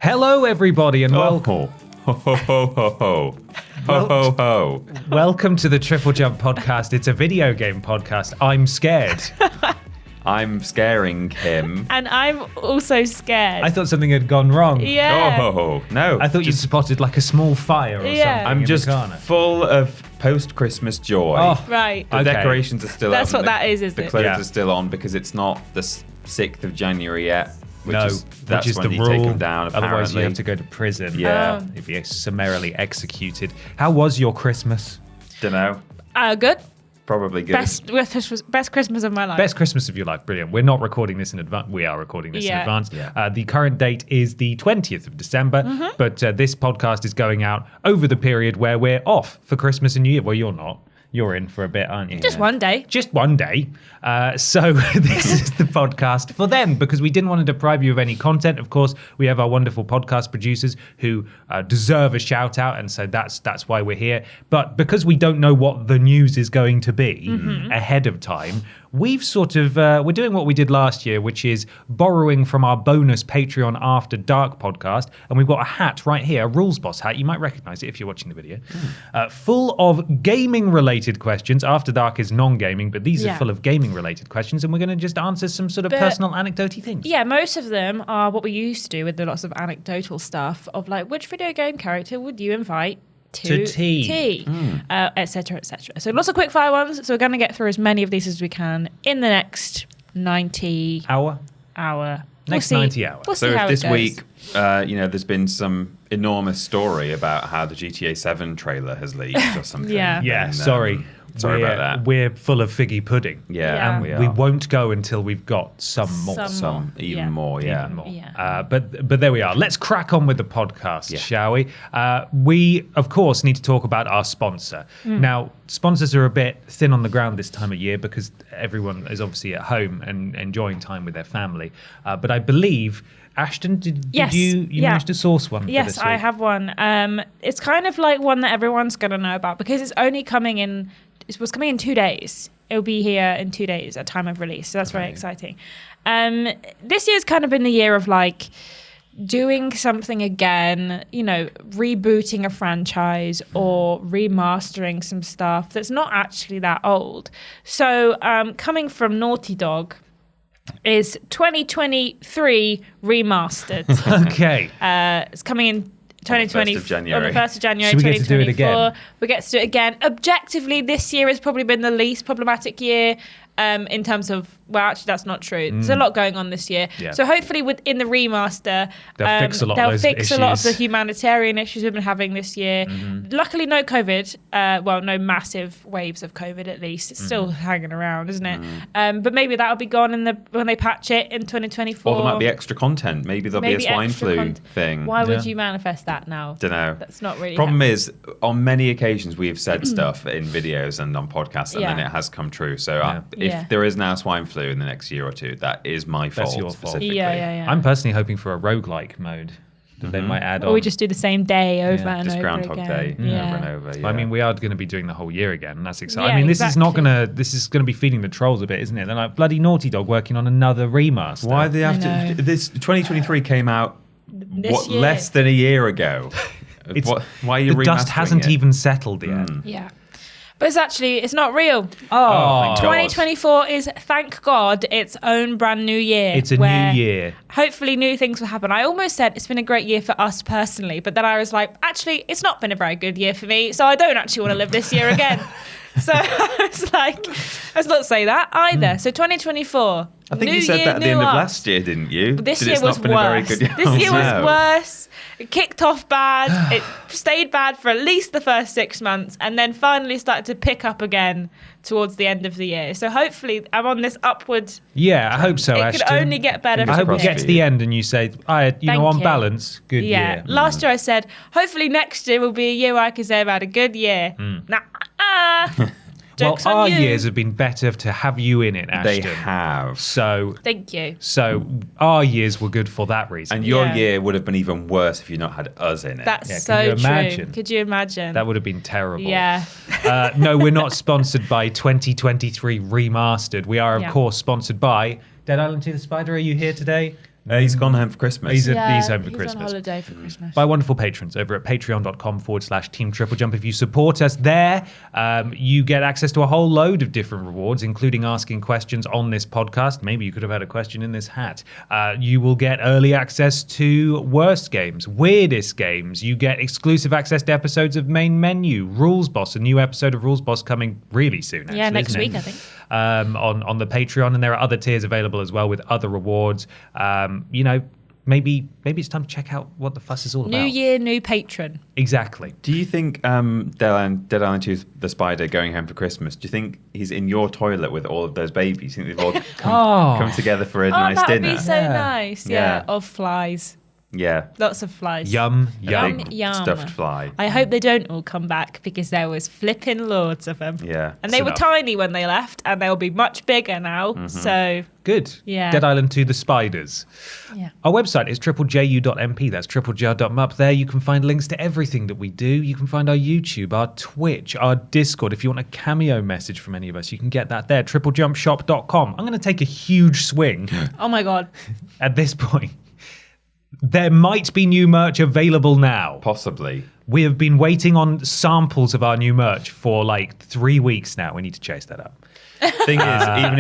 Hello, everybody, and welcome. Ho, ho, ho, ho, ho. Ho, ho, ho. Welcome to the TripleJump Podcast. It's a video game podcast. I'm scared. I'm scaring him. And I'm also scared. I thought something had gone wrong. Yeah. Oh, no. I thought you spotted like a small fire or something. I'm just full of post-Christmas joy. Oh, Right. The decorations are still That's up. what that is, isn't the it? clothes Yeah. are still on because it's not the 6th of January yet. That's which is when the you rule. take them down, apparently. Otherwise, you have to go to prison. Yeah. You'd be summarily executed. How was your Christmas? Dunno. Good. Probably good. Best Christmas of my life. Best Christmas of your life. Brilliant. We're not recording this in advance. We are recording this in Yeah. advance. Yeah. The current date is the 20th of December, but this podcast is going out over the period where we're off for Christmas and New Year. Well, you're not. You're in for a bit, aren't you? Just one day. Just one day. So this is the podcast for them because we didn't want to deprive you of any content. Of course, we have our wonderful podcast producers who deserve a shout out. And so that's why we're here. But because we don't know what the news is going to be ahead of time, we've sort of, we're doing what we did last year, which is borrowing from our bonus Patreon After Dark podcast. And we've got a hat right here, a Rules Boss hat. You might recognize it if you're watching the video. Full of gaming related questions. After Dark is non-gaming, but these are full of gaming related questions. And we're going to just answer some sort of personal anecdote-y things. Yeah, most of them are what we used to do with the lots of anecdotal stuff of like, which video game character would you invite to tea, et cetera, et cetera. So lots of quickfire ones. So we're going to get through as many of these as we can in the next 90 hour. Next 90 hours. We'll So see if how this it goes. week, there's been some enormous story about how the GTA 7 trailer has leaked or something. Yeah. Yeah, then, sorry. Sorry about that. We're full of figgy pudding. Yeah, Yeah. We won't go until we've got some more. Some Even more, yeah. Even more. Yeah. But there we are. Let's crack on with the podcast, Yeah. shall we? We, of course, need to talk about our sponsor. Now, sponsors are a bit thin on the ground this time of year because everyone is obviously at home and enjoying time with their family. But I believe, Ashton, did Yes. you manage to source one for Yes, this week? I have one. It's kind of like one that everyone's going to know about because it's only coming in. It was coming in 2 days. It'll be here in 2 days at time of release. So that's very exciting. This year's kind of been the year of like doing something again, rebooting a franchise or remastering some stuff that's not actually that old. So coming from Naughty Dog is 2023 remastered. Okay. It's coming in 2020 On the 1st of January. on the 1st of January So we get to do it 2024. again? We get to do it again. Objectively, this year has probably been the least problematic year in terms of, well, actually, that's not true. There's a lot going on this year. Yeah. So hopefully within the remaster, They'll fix a lot of they'll those fix a lot of the issues. humanitarian issues we've been having this year. Luckily, no COVID. No massive waves of COVID, at least. It's still hanging around, isn't it? But maybe that'll be gone when they patch it in 2024. Or there might be extra content. Maybe there'll be a swine extra flu thing. Why would Yeah. you manifest that now? Dunno. That's not really Problem is, on many occasions we have said stuff in videos and on podcasts, and then Yeah. it has come true. So if Yeah. there is now swine flu in the next year or two, that is my fault. That's your fault. Specifically. Yeah. I'm personally hoping for a roguelike mode that they might add on. Or we just do the same day over Yeah. and Just over Groundhog again. Day Yeah. over and over. Yeah. I mean, we are going to be doing the whole year again, and that's exciting. Yeah, I mean, this is exactly. this is going to be feeding the trolls a bit, isn't it? They're like, bloody Naughty Dog working on another remaster. why do they have I know. to? This 2023 came out This year. less than a year ago. Why are you the dust remastering hasn't it? even settled yet. Yeah. But it's not real. Oh, thank God. 2024 is, thank God, its own brand new year. It's a where new year. Hopefully new things will happen. I almost said it's been a great year for us personally, but then I was like, actually, it's not been a very good year for me, so I don't actually want to live this year again. So I was like, let's not say that either. So 2024. I think new you said year, that at the new end of us. last year, didn't you? This That year it's was not been a very worse. good year. This year was No. worse. It kicked off bad. It stayed bad for at least the first 6 months and then finally started to pick up again towards the end of the year. So hopefully I'm on this upward. Yeah, I hope so, It Ashton. could only get better Fingers I hope from we crossed here. get to for the you. end and you say, on Thank you. balance, good Yeah. year. Last year I said, hopefully next year will be a year where I can say I've had a good year. Nah. Well, Joke's on our you. years have been better to have you in it, They Ashton. have. So Thank you. our years were good for that reason. And your Yeah. year would have been even worse if you not had us in it. That's Yeah, so can you true. imagine? Could you imagine? That would have been terrible. Yeah. No, we're not sponsored by 2023 Remastered. We are, of Yeah. course, sponsored by Dead Island 2 the Spider. Are you here today? He's gone home for Christmas. He's home for he's Christmas. on holiday for Christmas. By wonderful patrons over at patreon.com/Team TripleJump. If you support us there, you get access to a whole load of different rewards, including asking questions on this podcast. Maybe you could have had a question in this hat. You will get early access to worst games, weirdest games. You get exclusive access to episodes of Main Menu, Rules Boss, a new episode of Rules Boss coming really soon. Actually, yeah, next isn't it? week, I think. On the Patreon, and there are other tiers available as well with other rewards. Maybe it's time to check out what the fuss is all about. New year, new patron. Exactly. Do you think Dead Island 2 The Spider going home for Christmas, do you think he's in your toilet with all of those babies? Do you think they've all come together for a nice that would dinner? be so nice. Yeah. Of flies. Yeah. Lots of flies. Yum. A big Yum. stuffed fly. I hope they don't all come back because there was flipping loads of them. Yeah. And they were tiny when they left, and they'll be much bigger now. Mm-hmm. So Good. Yeah. Dead Island 2 The Spiders. yeah. Our website is triplejut.mp. That's triplejut.mp. There you can find links to everything that we do. You can find our YouTube, our Twitch, our Discord. If you want a cameo message from any of us, you can get that there. Triplejumpshop.com. I'm going to take a huge swing Oh my god. at this point. There might be new merch available now. Possibly. We have been waiting on samples of our new merch for like 3 weeks now. We need to chase that up. Thing is, even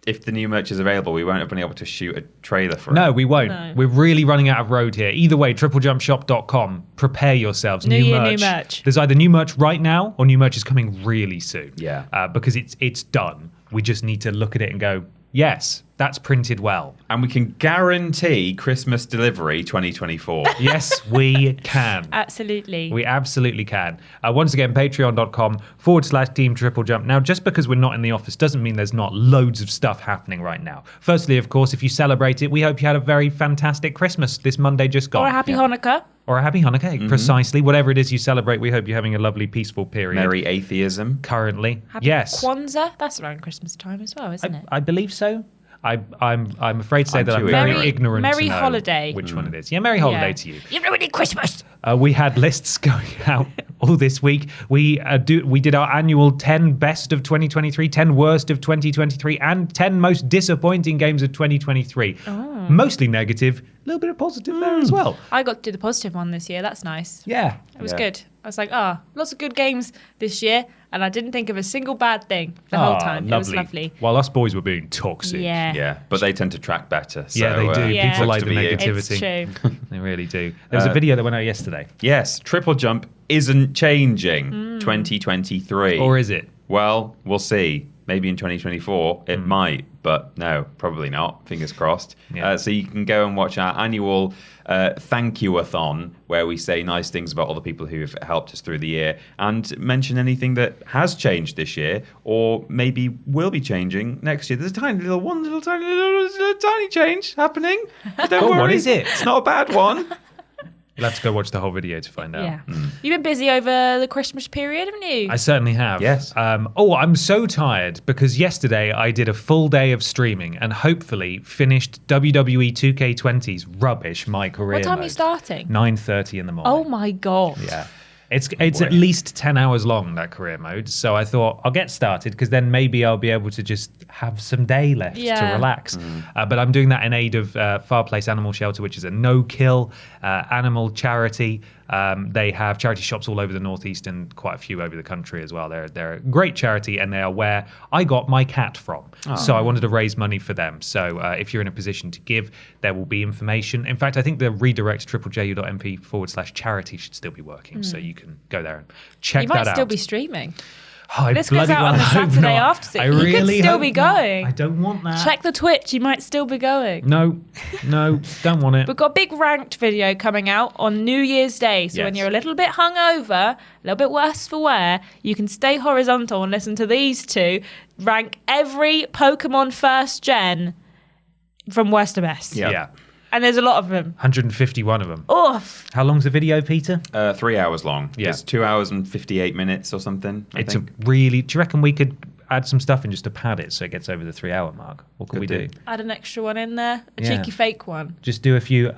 if the new merch is available, we won't have been able to shoot a trailer for it. No, we won't. No. We're really running out of road here. Either way, triplejumpshop.com. Prepare yourselves. New year, new merch. There's either new merch right now or new merch is coming really soon. Yeah. Because it's done. We just need to look at it and go, yes, that's printed well. And we can guarantee Christmas delivery 2024. Yes, we can. Absolutely. We absolutely can. Once again, patreon.com/Team TripleJump. Now, just because we're not in the office doesn't mean there's not loads of stuff happening right now. Firstly, of course, if you celebrate it, we hope you had a very fantastic Christmas this Monday just gone. Or a happy Hanukkah. Or a happy Hanukkah, precisely. Whatever it is you celebrate, we hope you're having a lovely, peaceful period. Merry atheism. Currently. Happy yes. Kwanzaa. That's around Christmas time as well, isn't it? I believe so. I'm afraid to say that I'm too very ignorant. ignorant Merry to know holiday. which one it is. Yeah, Merry Holiday to you. You ruined Christmas. We had lists going out all this week. We did our annual 10 best of 2023, 10 worst of 2023, and 10 most disappointing games of 2023. Mostly negative, a little bit of positive there as well. I got to do the positive one this year. That's nice. Yeah. It was good. I was like, lots of good games this year, and I didn't think of a single bad thing the whole time. It was lovely. While us boys were being toxic. Yeah. Yeah, but they tend to track better. So, Yeah, they do. Yeah. People like the Sucks to be you. negativity. It's true. They really do. There was a video that went out yesterday. Yes, Triple Jump isn't changing 2023. Or is it? Well, we'll see. Maybe in 2024 it might, but no, probably not. Fingers crossed. Yeah. So you can go and watch our annual thank you-a-thon where we say nice things about all the people who have helped us through the year and mention anything that has changed this year or maybe will be changing next year. There's a tiny change happening. But don't worry. What is it? It's not a bad one. You'll have to go watch the whole video to find out. Yeah. You've been busy over the Christmas period, haven't you? I certainly have. Yes. I'm so tired because yesterday I did a full day of streaming and hopefully finished WWE 2K20's rubbish My Career What time are mode. you starting? 9:30 in the morning. Oh my god. Yeah. It's at least 10 hours long, that career mode. So I thought I'll get started because then maybe I'll be able to just have some day left to relax. But I'm doing that in aid of Far Place Animal Shelter, which is a no-kill animal charity. They have charity shops all over the Northeast and quite a few over the country as well. They're a great charity and they are where I got my cat from. So I wanted to raise money for them. So if you're in a position to give, there will be information. In fact, I think the redirect triplejut.mp/charity should still be working. So you can go there and check that out. You might still be streaming. I This goes bloody out well on the hope Saturday not. after. I You could really still hope be not. going. I don't want that. Check the Twitch. You might still be going. No, don't want it. We've got a big ranked video coming out on New Year's Day. So when Yes. you're a little bit hungover, a little bit worse for wear, you can stay horizontal and listen to these two rank every Pokemon first gen from worst to best. Yeah. And there's a lot of them. 151 of them. Oof. How long's the video, Peter? 3 hours long. Yeah. It's 2 hours and 58 minutes or something. I It's think. a really. Do you reckon we could add some stuff in just to pad it so it gets over the 3 hour mark? What could we do? Add an extra one in there. A Yeah. cheeky fake one. Just do a few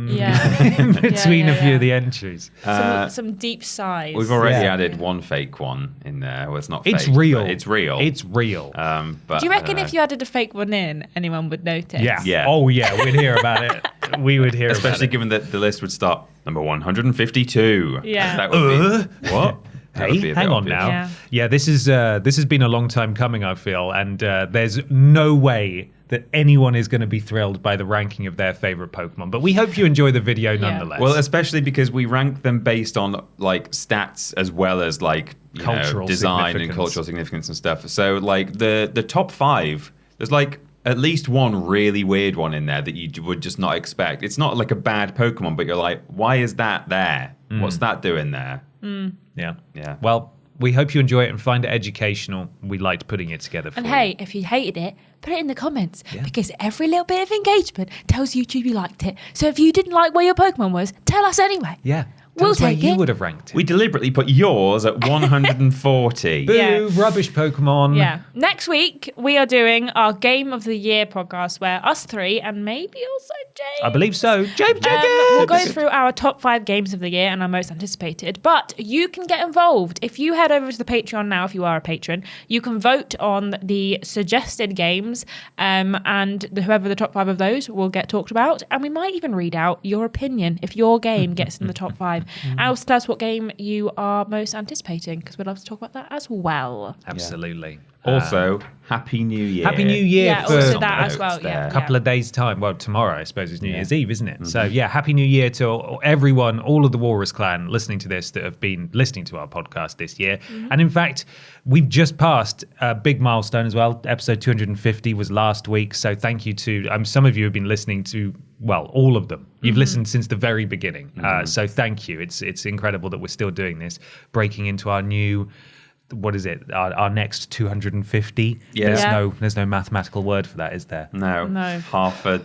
Yeah. between Yeah, a few yeah. of the entries. Some deep sighs. We've already Yeah. added one fake one in there. Well, it's not fake. It's real. But it's real. It's real. But Do you I reckon don't if know. you added a fake one in, anyone would notice? Yeah. Yeah. Oh, yeah. We'd hear about it. We would hear Especially about it. given that the list would start number 152. Yeah. That would be... What? That would be Hey, a hang bit on obvious. now. Yeah, this has been a long time coming, I feel, and there's no way that anyone is going to be thrilled by the ranking of their favorite Pokemon. But we hope you enjoy the video nonetheless. Well, especially because we rank them based on like stats as well as like Cultural design and significance. cultural significance and stuff. So like the top 5, there's like at least one really weird one in there that you would just not expect. It's not like a bad Pokemon, but you're like, why is that there? What's that doing there? yeah. Yeah. Well, we hope you enjoy it and find it educational. We liked putting it together for And you. hey, if you hated it, put it in the comments because every little bit of engagement tells YouTube you liked it. So if you didn't like where your Pokemon was, tell us anyway. Yeah. We'll Tell us where take you it. would have ranked it. We deliberately put yours at 140. Boo, Yeah. rubbish Pokemon. Yeah. Next week, we are doing our Game of the Year podcast where us three and maybe also James. I believe so. James We'll go through our top 5 games of the year and our most anticipated. But you can get involved. If you head over to the Patreon now, if you are a patron, you can vote on the suggested games, and whoever the top 5 of those will get talked about. And we might even read out your opinion if your game gets in the top 5. And also tell us what game you are most anticipating, because we'd love to talk about that as well. Absolutely. Also, Happy New Year. Happy New Year Yeah, for also some that as notes well. there. Yeah. a couple of days' time. Well, tomorrow, I suppose, is New Yeah. Year's Eve, isn't it? So, yeah, Happy New Year to everyone, all of the Walrus clan listening to this that have been listening to our podcast this year. And in fact, we've just passed a big milestone as well. Episode 250 was last week. So thank you to some of you have been listening to, well, all of them. You've listened since the very beginning. So thank you. It's incredible that we're still doing this, breaking into our new... What is it? Our next 250. Yeah. There's no mathematical word for that, is there? No. No. Half a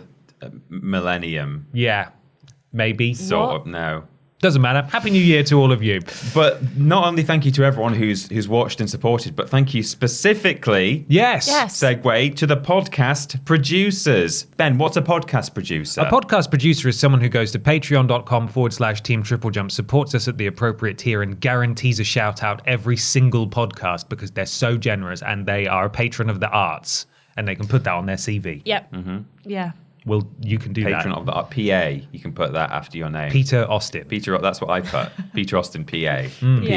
millennium. Yeah, maybe. Sort of. No. Doesn't matter. Happy New Year to all of you. But not only thank you to everyone who's watched and supported, but thank you specifically, Yes. segue, to the podcast producers. Ben, what's a podcast producer? A podcast producer is someone who goes to patreon.com/Team TripleJump, supports us at the appropriate tier, and guarantees a shout out every single podcast because they're so generous and they are a patron of the arts and they can put that on their CV. Yep. Yeah. Well, you can do Patron that. of the PA. You can put that after your name. Peter Austin. Peter, that's what I put. Peter Austin, PA. Yeah.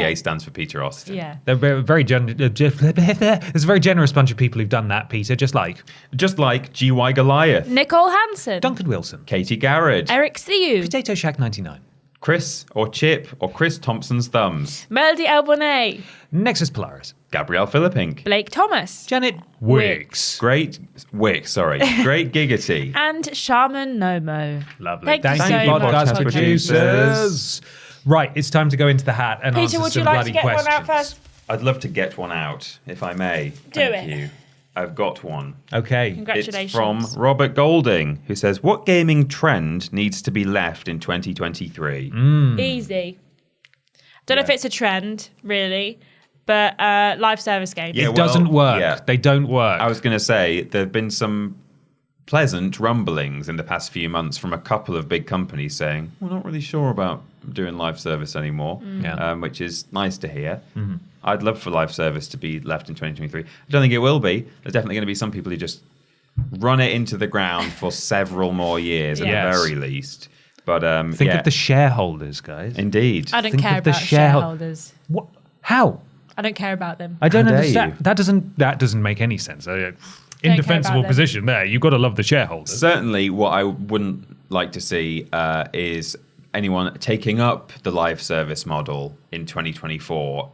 PA stands for Peter Austin. Yeah. They're very there's a very generous bunch of people who've done that, Peter, just like Just like GY Goliath, Nicole Hansen. Duncan Wilson, Katie Garrett, Eric Siu. Potato Shack 99, Chris or Chip or Chris Thompson's Thumbs, Melody Elbonet. Nexus Polaris, Gabrielle Philippink, Blake Thomas. Janet Wicks. Great Giggity. And Shaman Nomo. Lovely. Thank you Thank so you, much, podcast podcast producers. Right, it's time to go into the hat and Peter, answer would some you like bloody to get questions. one out first? I'd love to get one out, if I may. Do Thank it. you. I've got one. Okay. Congratulations. It's from Robert Golding, who says, what gaming trend needs to be left in 2023? Easy. Don't know if it's a trend, really, but live service games. Yeah, It doesn't work. yeah. They don't work. I was going to say, there have been some pleasant rumblings in the past few months from a couple of big companies saying, we're not really sure about doing live service anymore, Yeah. which is nice to hear. I'd love for live service to be left in 2023. I don't think it will be. There's definitely going to be some people who just run it into the ground for several more years at Yes. the very least. But Think yeah, of the shareholders, guys. indeed. I don't Think care of the about shareho- shareholders. What? How? I don't care about them. I don't How dare understand. you? That doesn't make any sense. care Indefensible about them. position there. You've got to love the shareholders. Certainly, what I wouldn't like to see is anyone taking up the live service model in 2024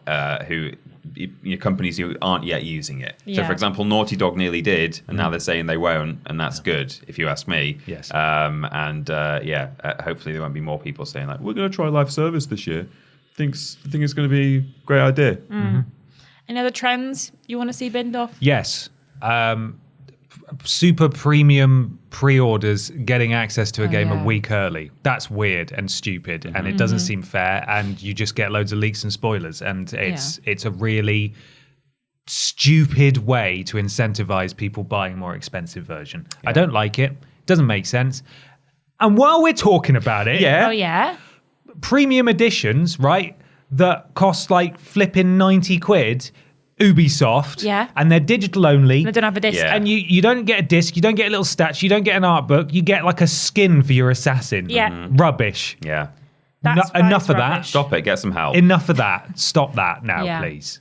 companies who aren't yet using it. So, Yeah. for example, Naughty Dog nearly did, and now they're saying they won't, and that's good, if you ask me. Yes. Hopefully there won't be more people saying, like, we're going to try live service this year. Think it's going to be a great idea. Any other trends you want to see binned off? Yes. Super premium pre-orders getting access to a game yeah. a week early. That's weird and stupid, and it doesn't seem fair. And you just get loads of leaks and spoilers, and it's a really stupid way to incentivize people buying more expensive version. I don't like it. Doesn't make sense. And while we're talking about it, Yeah. Oh, yeah? premium editions, right, that cost like flipping 90 quid, Ubisoft, Yeah. and they're digital only. They don't have a disc. Yeah. And you don't get a disc, you don't get a little statue, you don't get an art book, you get like a skin for your assassin. Yeah. Rubbish. Yeah. Enough of that. rubbish. Stop it. Get some help. Enough of that. Stop that now, Yeah. please.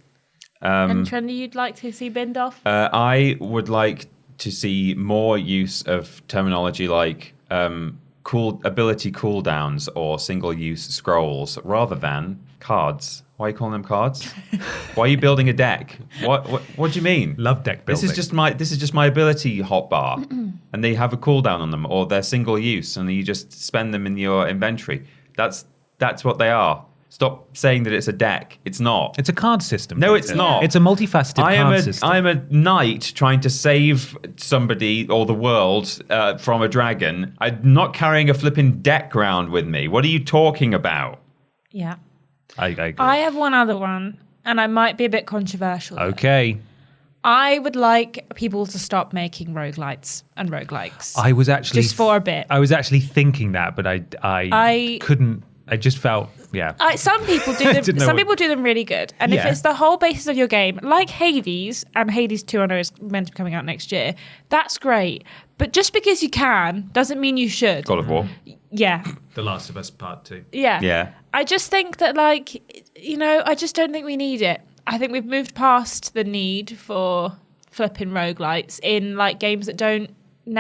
And Trendy, you'd like to see binned off? I would like to see more use of terminology like ability cooldowns or single-use scrolls rather than cards. Why are you calling them cards? Why are you building a deck? What do you mean? Love deck building. This is just my ability hotbar, and they have a cooldown on them, or they're single use, and you just spend them in your inventory. That's what they are. Stop saying that it's a deck. It's not. It's a card system. No, Peter. it's not. It's a multifaceted card system. I am a knight trying to save somebody or the world from a dragon. I'm not carrying a flipping deck round with me. What are you talking about? Yeah. I agree. I have one other one, and I might be a bit controversial. Okay. I would like people to stop making roguelites and roguelikes. I was actually... Just for a bit. I was actually thinking that, but I couldn't... I just felt... Yeah. Some people do them. Didn't know Some what- people do them really good, and if Yeah. it's the whole basis of your game, like Hades, and Hades 2, I know is meant to be coming out next year. That's great, but just because you can doesn't mean you should. God of War. Yeah, The Last of Us Part 2. yeah, Yeah. I just think that, like, I just don't think we need it. I think we've moved past the need for flipping roguelites in like games that don't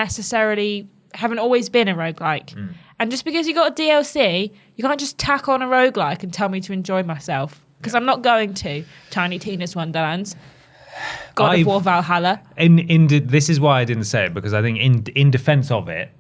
necessarily haven't always been a roguelike. And just because you got a DLC, you can't just tack on a roguelike and tell me to enjoy myself. Because I'm not going to. Tiny Tina's Wonderlands. God of War Valhalla. This is why I didn't say it, because I think in defense of it,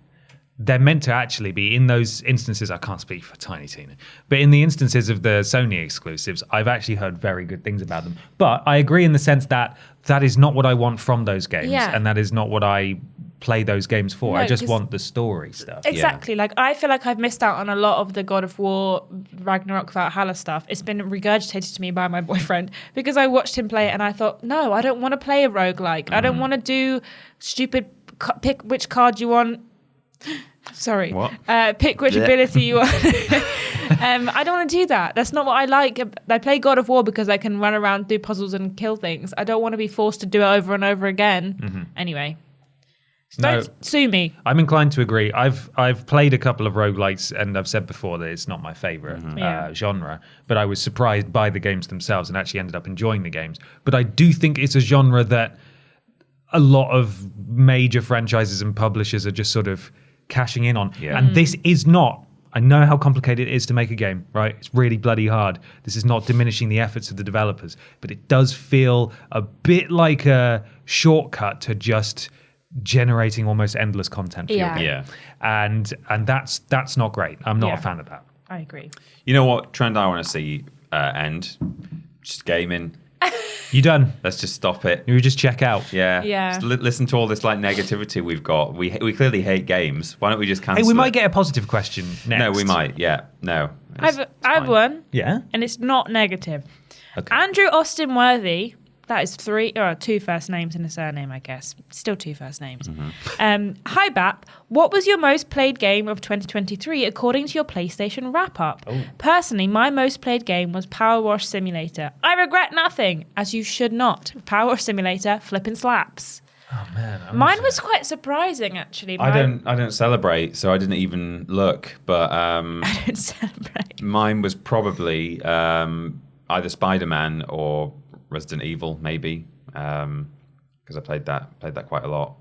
they're meant to actually be, in those instances, I can't speak for Tiny Tina, but in the instances of the Sony exclusives, I've actually heard very good things about them. But I agree in the sense that that is not what I want from those games, Yeah. and that is not what I play those games for. No, I just 'cause- want the story stuff. Exactly. Like, I feel like I've missed out on a lot of the God of War, Ragnarok, Valhalla stuff. It's been regurgitated to me by my boyfriend because I watched him play it and I thought, no, I don't want to play a roguelike. I don't want to do stupid pick which card you want. Sorry. What? Pick which Blech. ability you want. I don't want to do that. That's not what I like. I play God of War because I can run around, do puzzles and kill things. I don't want to be forced to do it over and over again. Anyway. Don't sue me. I'm inclined to agree. I've played a couple of roguelikes, and I've said before that it's not my favorite genre, but I was surprised by the games themselves and actually ended up enjoying the games. But I do think it's a genre that a lot of major franchises and publishers are just sort of cashing in on. Yeah. And this is not, I know how complicated it is to make a game, right? It's really bloody hard. This is not diminishing the efforts of the developers, but it does feel a bit like a shortcut to just generating almost endless content for your game. Yeah. And that's not great. I'm not a fan of that. I agree. You know what trend I want to see end? Just gaming. You done? Let's just stop it. You just check out. Yeah. Yeah. Just listen to all this like negativity we've got. We clearly hate games. Why don't we just cancel Hey, we might it? get a positive question next. No, we might. Yeah. No. I have one. Yeah? And it's not negative. Okay. Andrew Austin Worthy, that is two first names and a surname, I guess. Still two first names. Hi, Bap. What was your most played game of 2023 according to your PlayStation wrap-up? Personally, my most played game was Power Wash Simulator. I regret nothing, as you should not. Power Wash Simulator, flipping slaps. Oh, man. Mine was quite surprising, actually. I don't celebrate, so I didn't even look. But I don't celebrate. mine was probably either Spider-Man or Resident Evil, maybe, because I played that quite a lot.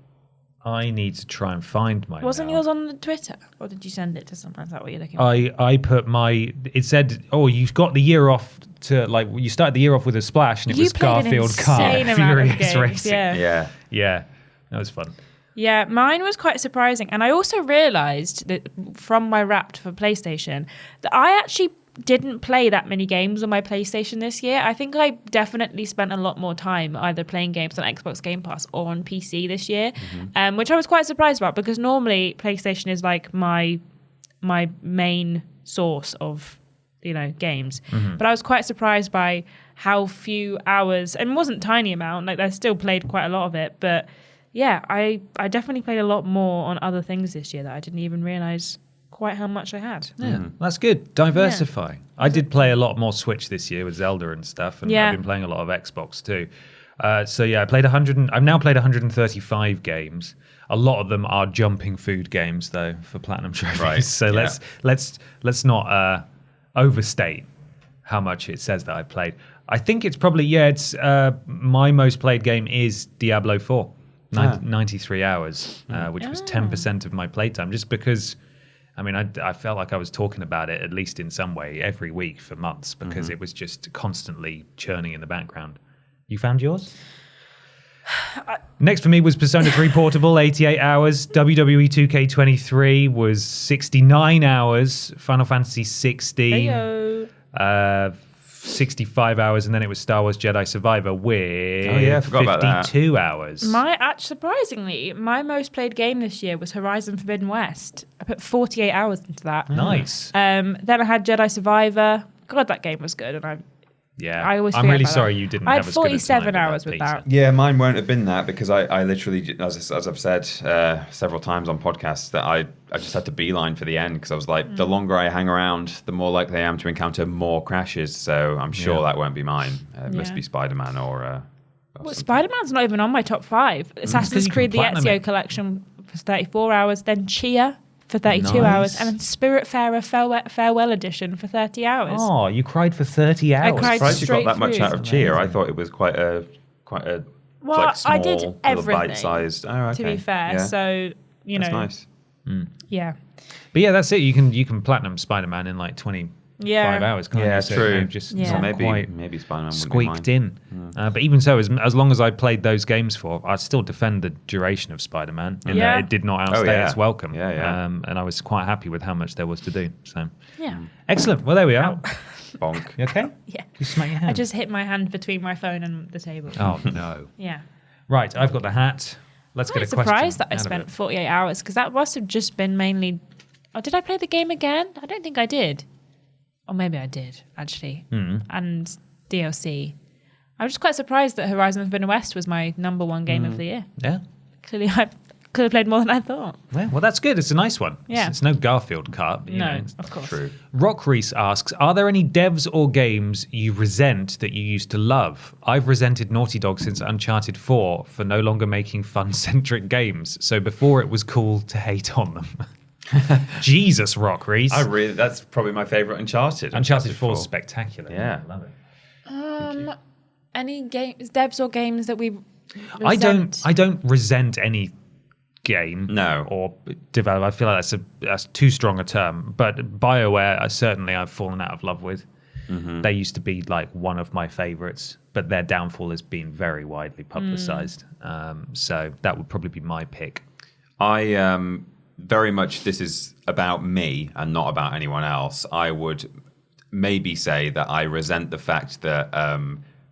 I need to try and find mine. Wasn't now. yours on the Twitter? Or did you send it to someone? Is that what you're looking for? I put it said, you've got the year off to, like, you started the year off with a splash, and it You was played an Garfield Car insane amount of Furious games, Racing. yeah. Yeah. That was fun. Yeah, mine was quite surprising. And I also realised that from my Wrapped for PlayStation that I actually didn't play that many games on my PlayStation this year. I think I definitely spent a lot more time either playing games on Xbox Game Pass or on PC this year, which I was quite surprised about because normally PlayStation is like my main source of games. But I was quite surprised by how few hours, and it wasn't a tiny amount, like I still played quite a lot of it, but yeah, I definitely played a lot more on other things this year that I didn't even realise quite how much I had. Yeah, that's good. Diversifying. I did play a lot more Switch this year with Zelda and stuff, and I've been playing a lot of Xbox too. I played 100. I've now played 135 games. A lot of them are jumping food games, though, for platinum trophies. Right. So let's not overstate how much it says that I played. I think it's probably it's my most played game is Diablo 4, 93 hours, which was 10% of my playtime, just because. I mean, I felt like I was talking about it, at least in some way, every week for months, because it was just constantly churning in the background. You found yours? Next for me was Persona 3 Portable, 88 hours. WWE 2K23 was 69 hours. Final Fantasy 16, 65 hours. And then it was Star Wars Jedi Survivor with 52 hours. Surprisingly, my most played game this year was Horizon Forbidden West. I put 48 hours into that. Nice. Then I had Jedi Survivor. God, that game was good. And I'm really sorry you didn't have as good a time. I had 47 hours with that. Yeah, mine won't have been that because I literally, as I've said several times on podcasts, that I just had to beeline for the end because I was like, the longer I hang around, the more likely I am to encounter more crashes. So I'm sure that won't be mine. It must be Spider-Man or Spider-Man's not even on my top 5. Assassin's Creed The Ezio Collection for 34 hours, then Chia for 32 hours, and then Spiritfarer Farewell Edition for 30 hours. Oh, you cried for 30 hours. I cried surprised you got straight that much through. out of Chia. I thought it was quite a Well, like small, I did little everything, bite-sized. Oh, okay. to be fair. Yeah. So, That's nice. Yeah. But yeah, that's it. You can platinum Spider-Man in like 25 hours. Can't you? So, true. Just Yeah. not maybe quite Spider-Man squeaked in. But even so, as long as I played those games for, I'd still defend the duration of Spider-Man. And it did not outstay its welcome. Yeah. And I was quite happy with how much there was to do. So Yeah. excellent. Well, there we are. Bonk. You okay? Yeah. You smack your hand. I just hit my hand between my phone and the table. Oh no. Yeah. Right, I've got the hat. Let's I'm get a question. surprised that I out of spent it. 48 hours because that must have just been mainly. Oh, did I play the game again? I don't think I did. Or maybe I did, actually. And DLC. I was just quite surprised that Horizon Forbidden West was my number 1 game of the year. Yeah. Clearly, I could have played more than I thought. Yeah, well, that's good. It's a nice one. Yeah. It's no Garfield Cup. You know. Of course. True. Rock Reese asks, are there any devs or games you resent that you used to love? I've resented Naughty Dog since Uncharted 4 for no longer making fun-centric games. So before it was cool to hate on them. Jesus, Rock Reese. That's probably my favourite Uncharted. Uncharted 4 is spectacular. Yeah. I love it. Any games, devs or games that we I don't resent any game No. or develop. I feel like that's too strong a term. But BioWare, I've fallen out of love with. They used to be like one of my favorites, but their downfall has been very widely publicized. So that would probably be my pick. I very much, this is about me and not about anyone else. I would maybe say that I resent the fact that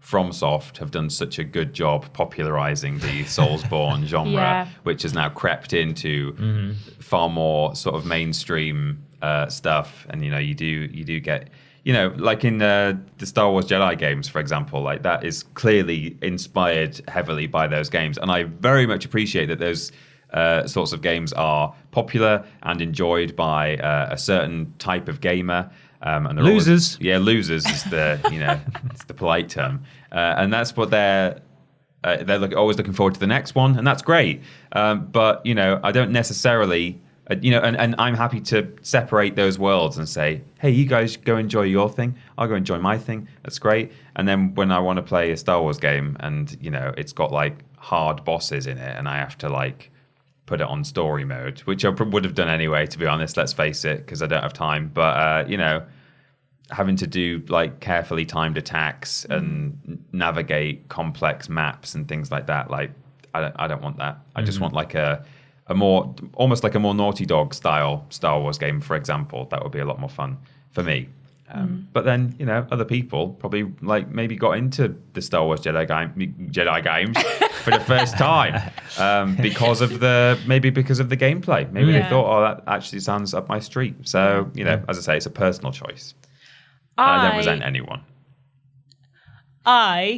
FromSoft have done such a good job popularizing the Soulsborne genre, which has now crept into far more sort of mainstream stuff. And you do get, like in the Star Wars Jedi games, for example, like that is clearly inspired heavily by those games, and I very much appreciate that those sorts of games are popular and enjoyed by a certain type of gamer. And Losers. Losers is the it's the polite term, and that's what they're always looking forward to the next one, and that's great. But I don't necessarily, and I'm happy to separate those worlds and say, hey, you guys go enjoy your thing, I'll go enjoy my thing. That's great. And then when I want to play a Star Wars game, and it's got like hard bosses in it, and I have to like put it on story mode, which I would have done anyway, to be honest, let's face it, because I don't have time. But, having to do like carefully timed attacks and navigate complex maps and things like that, like I don't want that. I just want like a more, almost like a more Naughty Dog style Star Wars game, for example. That would be a lot more fun for me. But then, other people probably like maybe got into the Star Wars Jedi games for the first time because of the gameplay. Maybe they thought, oh, that actually sounds up my street. So, as I say, it's a personal choice. I don't resent anyone.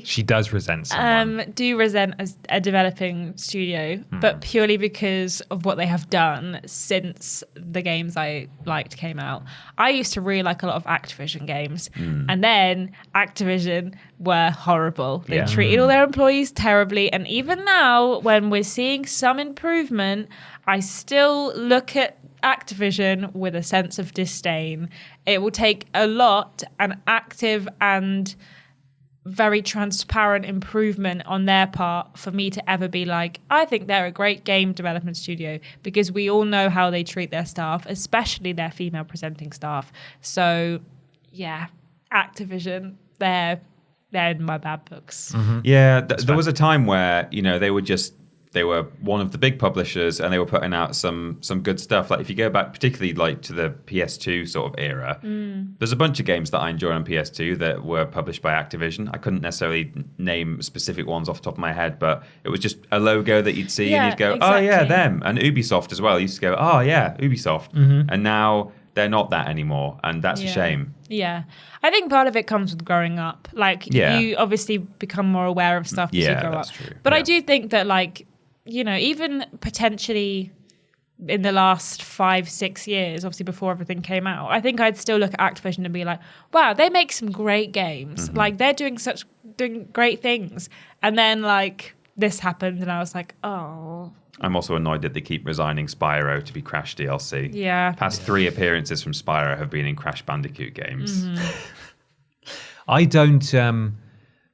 She does resent someone. Do resent a developing studio, but purely because of what they have done since the games I liked came out. I used to really like a lot of Activision games, and then Activision were horrible. They treated all their employees terribly, and even now, when we're seeing some improvement, I still look at Activision with a sense of disdain. It will take a lot, an active and very transparent improvement on their part for me to ever be like, I think they're a great game development studio, because we all know how they treat their staff, especially their female presenting staff. So yeah, Activision, they're in my bad books. Yeah, there was a time where, they were one of the big publishers and they were putting out some good stuff. Like if you go back particularly like to the PS2 sort of era, there's a bunch of games that I enjoy on PS2 that were published by Activision. I couldn't necessarily name specific ones off the top of my head, but it was just a logo that you'd see and you'd go, exactly. oh yeah, them. And Ubisoft as well. You used to go, oh yeah, Ubisoft. And now they're not that anymore. And that's a shame. Yeah. I think part of it comes with growing up. Like you obviously become more aware of stuff as you grow up. True. But I do think that even potentially in the last 5-6 years, obviously before everything came out, I think I'd still look at Activision and be like, wow, they make some great games. Like they're doing great things. And then this happened and I was like, oh. I'm also annoyed that they keep resigning Spyro to be Crash DLC. Yeah. Past 3 appearances from Spyro have been in Crash Bandicoot games. I don't.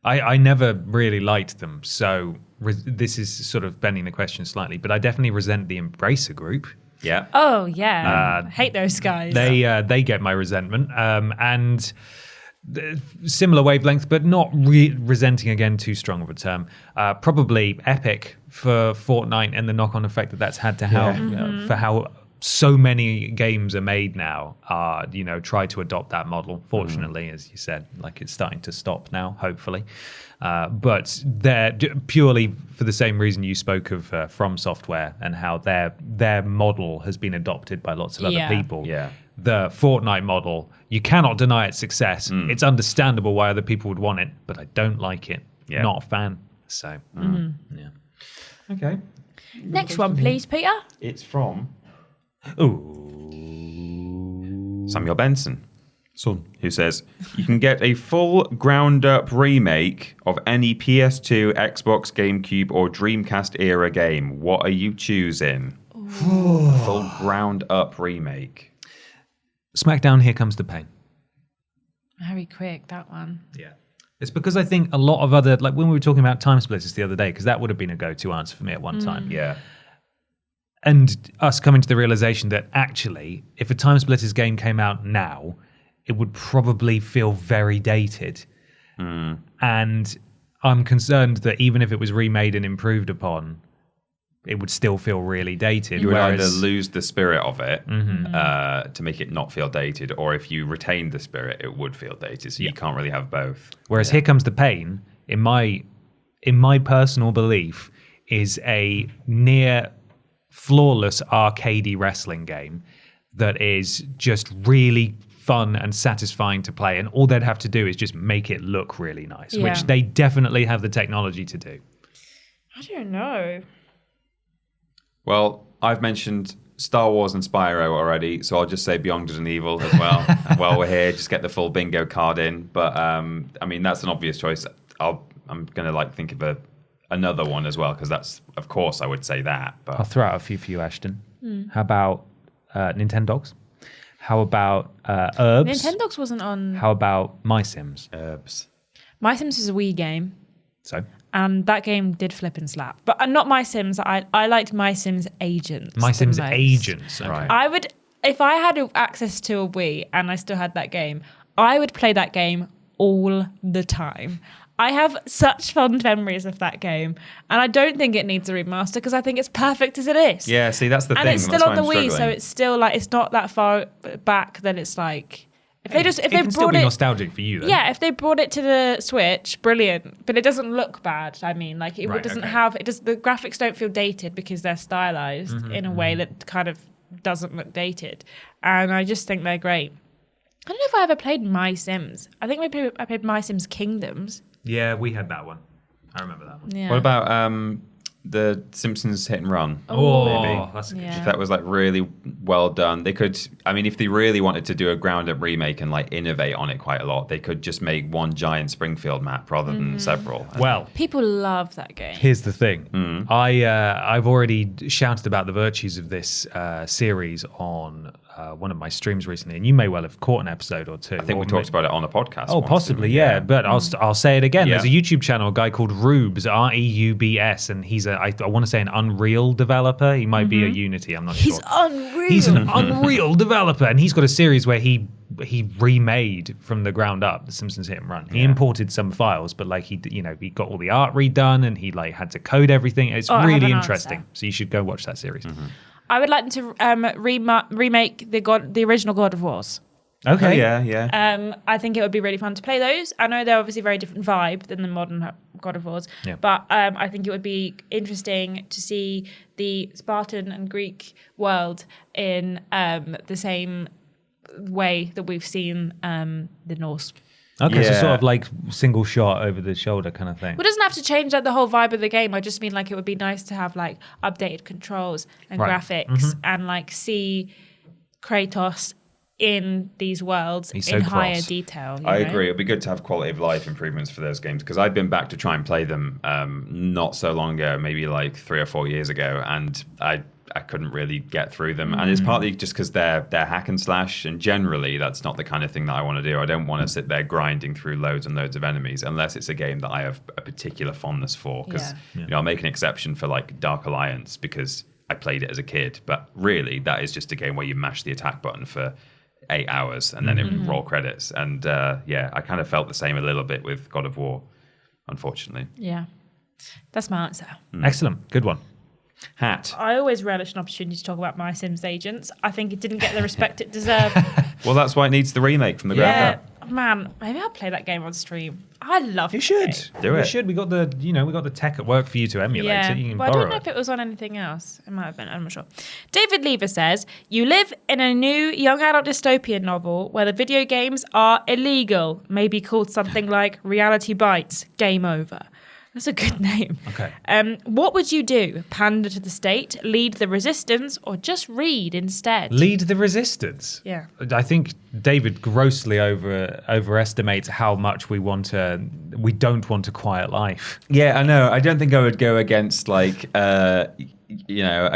I never really liked them, so this is sort of bending the question slightly. But I definitely resent the Embracer Group. Yeah. Oh yeah. Hate those guys. They get my resentment, and similar wavelength, but not resenting again too strong of a term. Probably Epic for Fortnite and the knock-on effect that's had to how for how so many games are made now. Try to adopt that model. Fortunately, as you said, it's starting to stop now. Hopefully, but they're purely for the same reason you spoke of From Software and how their model has been adopted by lots of other people. Yeah. The Fortnite model, you cannot deny its success. It's understandable why other people would want it, but I don't like it. Yeah. Not a fan. So, yeah. Okay. Next one, please, Peter. It's from Samuel Benson, Son, who says, you can get a full ground-up remake of any PS2, Xbox, GameCube, or Dreamcast era game. What are you choosing? Full ground-up remake. SmackDown, Here Comes the Pain. Very quick, that one. Yeah. It's because I think a lot of other, like when we were talking about Time Splitters the other day, because that would have been a go-to answer for me at one time. Yeah. And us coming to the realization that actually, if a Time Splitters game came out now, it would probably feel very dated. And I'm concerned that even if it was remade and improved upon, it would still feel really dated. You would either lose the spirit of it to make it not feel dated, or if you retain the spirit, it would feel dated. So you can't really have both. Whereas Here Comes the Pain, in my personal belief, is a near flawless arcadey wrestling game that is just really fun and satisfying to play. And all they'd have to do is just make it look really nice, which they definitely have the technology to do. I don't know. Well, I've mentioned Star Wars and Spyro already, so I'll just say Beyond Good and Evil as well. While we're here, just get the full bingo card in. But I mean, that's an obvious choice. I'm gonna think of another one as well, because that's, of course, I would say that. But I'll throw out a few for you, Ashton. How about Nintendogs? How about Herbs? Nintendogs wasn't on. How about My Sims? Herbs. My Sims is a Wii game. So. And that game did flip and slap. But not My Sims. I liked My Sims Agents. My Sims Agents. Okay. Right. I would, if I had access to a Wii and I still had that game, I would play that game all the time. I have such fond memories of that game. And I don't think it needs a remaster because I think it's perfect as it is. Yeah, see, that's the thing. And it's still That's on the why I'm Wii, so struggling. it's still it's not that far back that it's like... If they it can still be nostalgic for you, though. Yeah, if they brought it to the Switch, brilliant. But it doesn't look bad. I mean, doesn't have the graphics don't feel dated because they're stylized in a way that kind of doesn't look dated. And I just think they're great. I don't know if I ever played My Sims. I think maybe I played My Sims Kingdoms. Yeah, we had that one. I remember that one. Yeah. What about the Simpsons Hit and Run? Oh, maybe. that's a good Yeah. If that was like really well done, they could. I mean, if they really wanted to do a ground-up remake and like innovate on it quite a lot, they could just make one giant Springfield map rather than several. Well, People love that game. here's the thing. I've already shouted about the virtues of this series on one of my streams recently, and you may well have caught an episode or two. I think we talked about it on a podcast. Oh, once, possibly, didn't we? yeah. But I'll say it again. Yeah. There's a YouTube channel, a guy called Rubes, Reubs, and he's I want to say an Unreal developer. He might be a Unity. I'm not sure. He's unreal. He's an Unreal developer, and he's got a series where he remade from the ground up The Simpsons Hit and Run. He imported some files, but like he got all the art redone, and he like had to code everything. It's I really haven't interesting. So you should go watch that series. I would like them to remake the original God of Wars. Okay. Oh, yeah. I think it would be really fun to play those. I know they're obviously a very different vibe than the modern God of Wars, Yeah. but I think it would be interesting to see the Spartan and Greek world in the same way that we've seen the Norse. Okay, so Yeah. sort of like single shot over the shoulder kind of thing. Well, it doesn't have to change like the whole vibe of the game. I just mean like it would be nice to have like updated controls and Right. graphics and like see Kratos in these worlds He's so in higher cross. detail. you I know? agree. It'd be good to have quality of life improvements for those games because I've been back to try and play them not so long ago, maybe like 3 or 4 years ago, and I couldn't really get through them. And it's partly just because they're hack and slash, and generally that's not the kind of thing that I want to do. I don't want to sit there grinding through loads and loads of enemies unless it's a game that I have a particular fondness for. Because I'll make an exception for like Dark Alliance because I played it as a kid, but really that is just a game where you mash the attack button for 8 hours and then it roll credits. And I kind of felt the same a little bit with God of War, unfortunately. Yeah. That's my answer. Excellent. Good one. Hat. I always relish an opportunity to talk about My Sims Agents. I think it didn't get the respect it deserved. Well, that's why it needs the remake from the ground Yeah. up. Man, maybe I'll play that game on stream. I love You that should. game. Do We it. should. We got the tech at work for you to emulate Yeah, it. You can but I borrow don't know it. if it was on anything else. It might have been. I'm not sure. David Lever says, you live in a new young adult dystopian novel where the video games are illegal, maybe called something like Reality Bites, Game Over. That's a good name. Okay. What would you do? Pander to the state, lead the resistance, or just read instead? Lead the resistance. Yeah. I think David grossly overestimates how much we don't want a quiet life. Yeah, I know. I don't think I would go against like a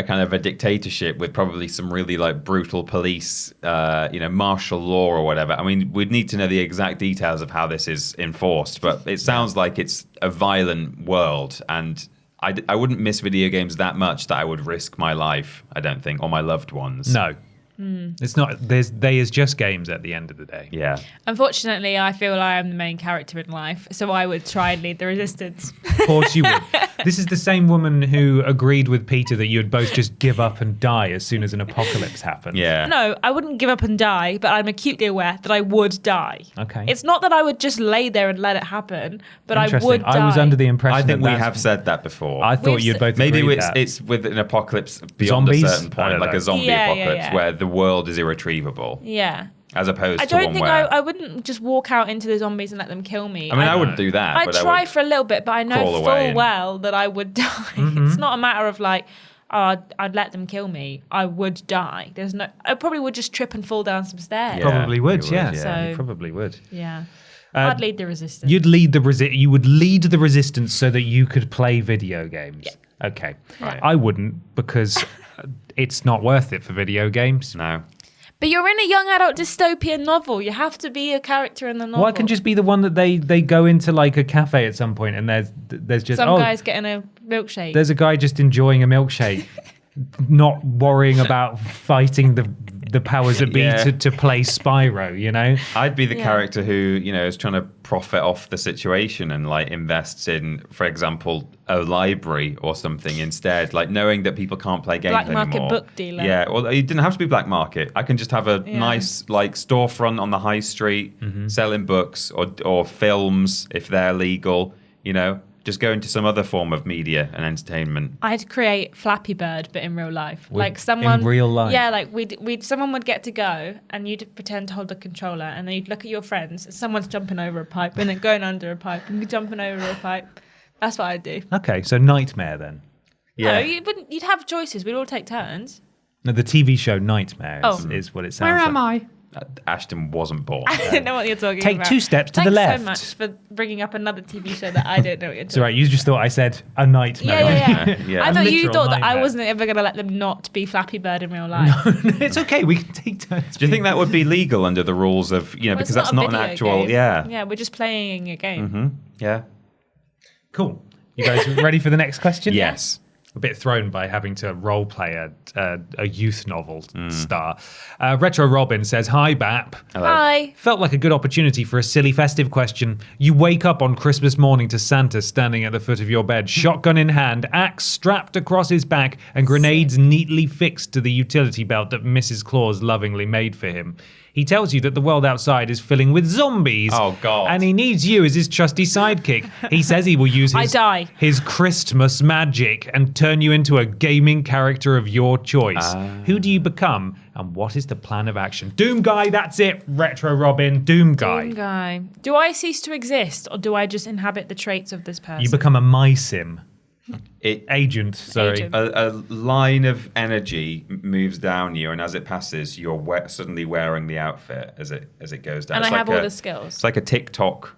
kind of a dictatorship with probably some really like brutal police, martial law or whatever. I mean, we'd need to know the exact details of how this is enforced, but it sounds like it's a violent world, and I wouldn't miss video games that much that I would risk my life, I don't think, or my loved ones. No. It's not. They is just games at the end of the day. Yeah. Unfortunately, I feel I am the main character in life, so I would try and lead the resistance. Of course you would. This is the same woman who agreed with Peter that you would both just give up and die as soon as an apocalypse happened. Yeah. No, I wouldn't give up and die, but I'm acutely aware that I would die. Okay. It's not that I would just lay there and let it happen, but I Interesting. would die. I was under the impression I think that we that's- have said that before. I thought We've you'd both Maybe agreed it's that. it's with an apocalypse beyond Zombies? a certain I point, don't like know. a zombie Yeah, apocalypse yeah. where the world is irretrievable, Yeah. as opposed I to don't one think where I wouldn't just walk out into the zombies and let them kill me. I mean, I wouldn't do that. I'd but try I would, for a little bit, but I know crawl full away and- well that I would die. It's not a matter of like, oh, I'd let them kill me. I would die. I probably would just trip and fall down some stairs. Yeah. Probably would, you would, yeah. yeah. You probably would. Yeah. I'd lead the resistance. You would lead the resistance so that you could play video games. Yeah. Okay. Right. I wouldn't, because it's not worth it for video games. No. But you're in a young adult dystopian novel. You have to be a character in the novel. Well, I can just be the one that they go into like a cafe at some point and there's just Some guy's getting a milkshake. there's a guy just enjoying a milkshake, not worrying about fighting the powers that be Yeah. to play Spyro, you know? I'd be the Yeah. character who, is trying to profit off the situation and like invests in, for example, a library or something instead, like knowing that people can't play games Black market anymore. book dealer. Yeah, well, it didn't have to be black market. I can just have a Yeah. nice like storefront on the high street selling books or films if they're legal, Just go into some other form of media and entertainment. I'd create Flappy Bird, but in real life. In real life? Yeah, like someone would get to go, and you'd pretend to hold a controller, and then you'd look at your friends, and someone's jumping over a pipe, and then going under a pipe, and you're jumping over a pipe. That's what I'd do. Okay, so Nightmare then. No, you wouldn't. You'd have choices. We'd all take turns. No, the TV show Nightmare is what it sounds like. Where am I? Ashton wasn't born. I don't know what you're talking Take about. 2 steps to Thanks the left. so much for bringing up another TV show that I don't know what you're talking It's all right, you just thought I said a nightmare. Yeah. Yeah. I A thought you literal thought that I nightmare. wasn't ever going to let them not be Flappy Bird in real life. It's okay, we can take turns. Do you think that would be legal under the rules of, Well, because it's that's not a an video actual, game. yeah. Yeah, we're just playing a game. Yeah. Cool. You guys ready for the next question? Yes. A bit thrown by having to role play a youth novel star. Retro Robin says, "Hi, Bap. Hello. Hi. Felt like a good opportunity for a silly festive question. You wake up on Christmas morning to Santa standing at the foot of your bed, shotgun in hand, axe strapped across his back, and grenades neatly fixed to the utility belt that Mrs. Claus lovingly made for him. He tells you that the world outside is filling with zombies. Oh, God. And he needs you as his trusty sidekick. He says he will use his Christmas magic and turn you into a gaming character of your choice. Who do you become, and what is the plan of action?" Doom Guy, that's it. Retro Robin, Doom Guy. Doom guy. Do I cease to exist, or do I just inhabit the traits of this person? You become a MySim. Agent. Agent. A line of energy moves down you, and as it passes, you're suddenly wearing the outfit as it goes down. And It's I like have all the skills. It's like a TikTok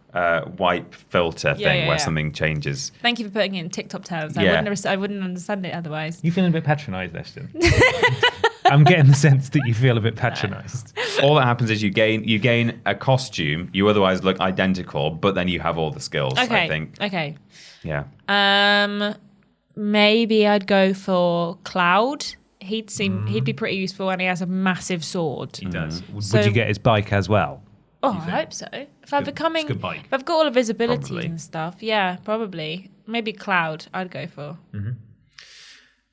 wipe filter thing where something changes. Thank you for putting it in TikTok terms. Yeah. I wouldn't understand it otherwise. You feeling a bit patronised, Ashton? I'm getting the sense that you feel a bit patronised. All that happens is you gain a costume. You otherwise look identical, but then you have all the skills. Okay. I think. Okay. Yeah. Maybe I'd go for Cloud. He'd be pretty useful, and he has a massive sword. He does. So- Would you get his bike as well? Oh, I hope so. If I'm becoming, it's a good bike. if I've got all the visibility Probably. and stuff, yeah, probably. Maybe Cloud. I'd go for.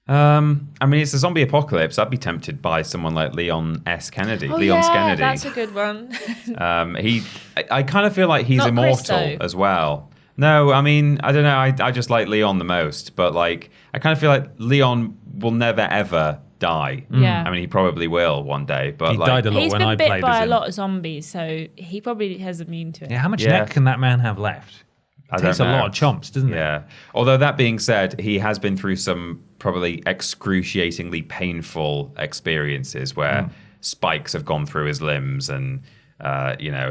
I mean, it's a zombie apocalypse. I'd be tempted by someone like Leon S. Kennedy. Oh, Leon yeah, Kennedy. that's a good one. I kind of feel like he's Not immortal Chris, though. as well. No, I mean, I don't know. I just like Leon the most, but like, I kind of feel like Leon will never ever die. Yeah. I mean, he probably will one day, but He like, died a lot He's when I been played bit by as a him. lot of zombies, so he probably has immune to it. Yeah, how much Yeah. neck can that man have left? I Takes don't a know. lot of chomps, doesn't it? Yeah. Although that being said, he has been through some probably excruciatingly painful experiences where spikes have gone through his limbs and,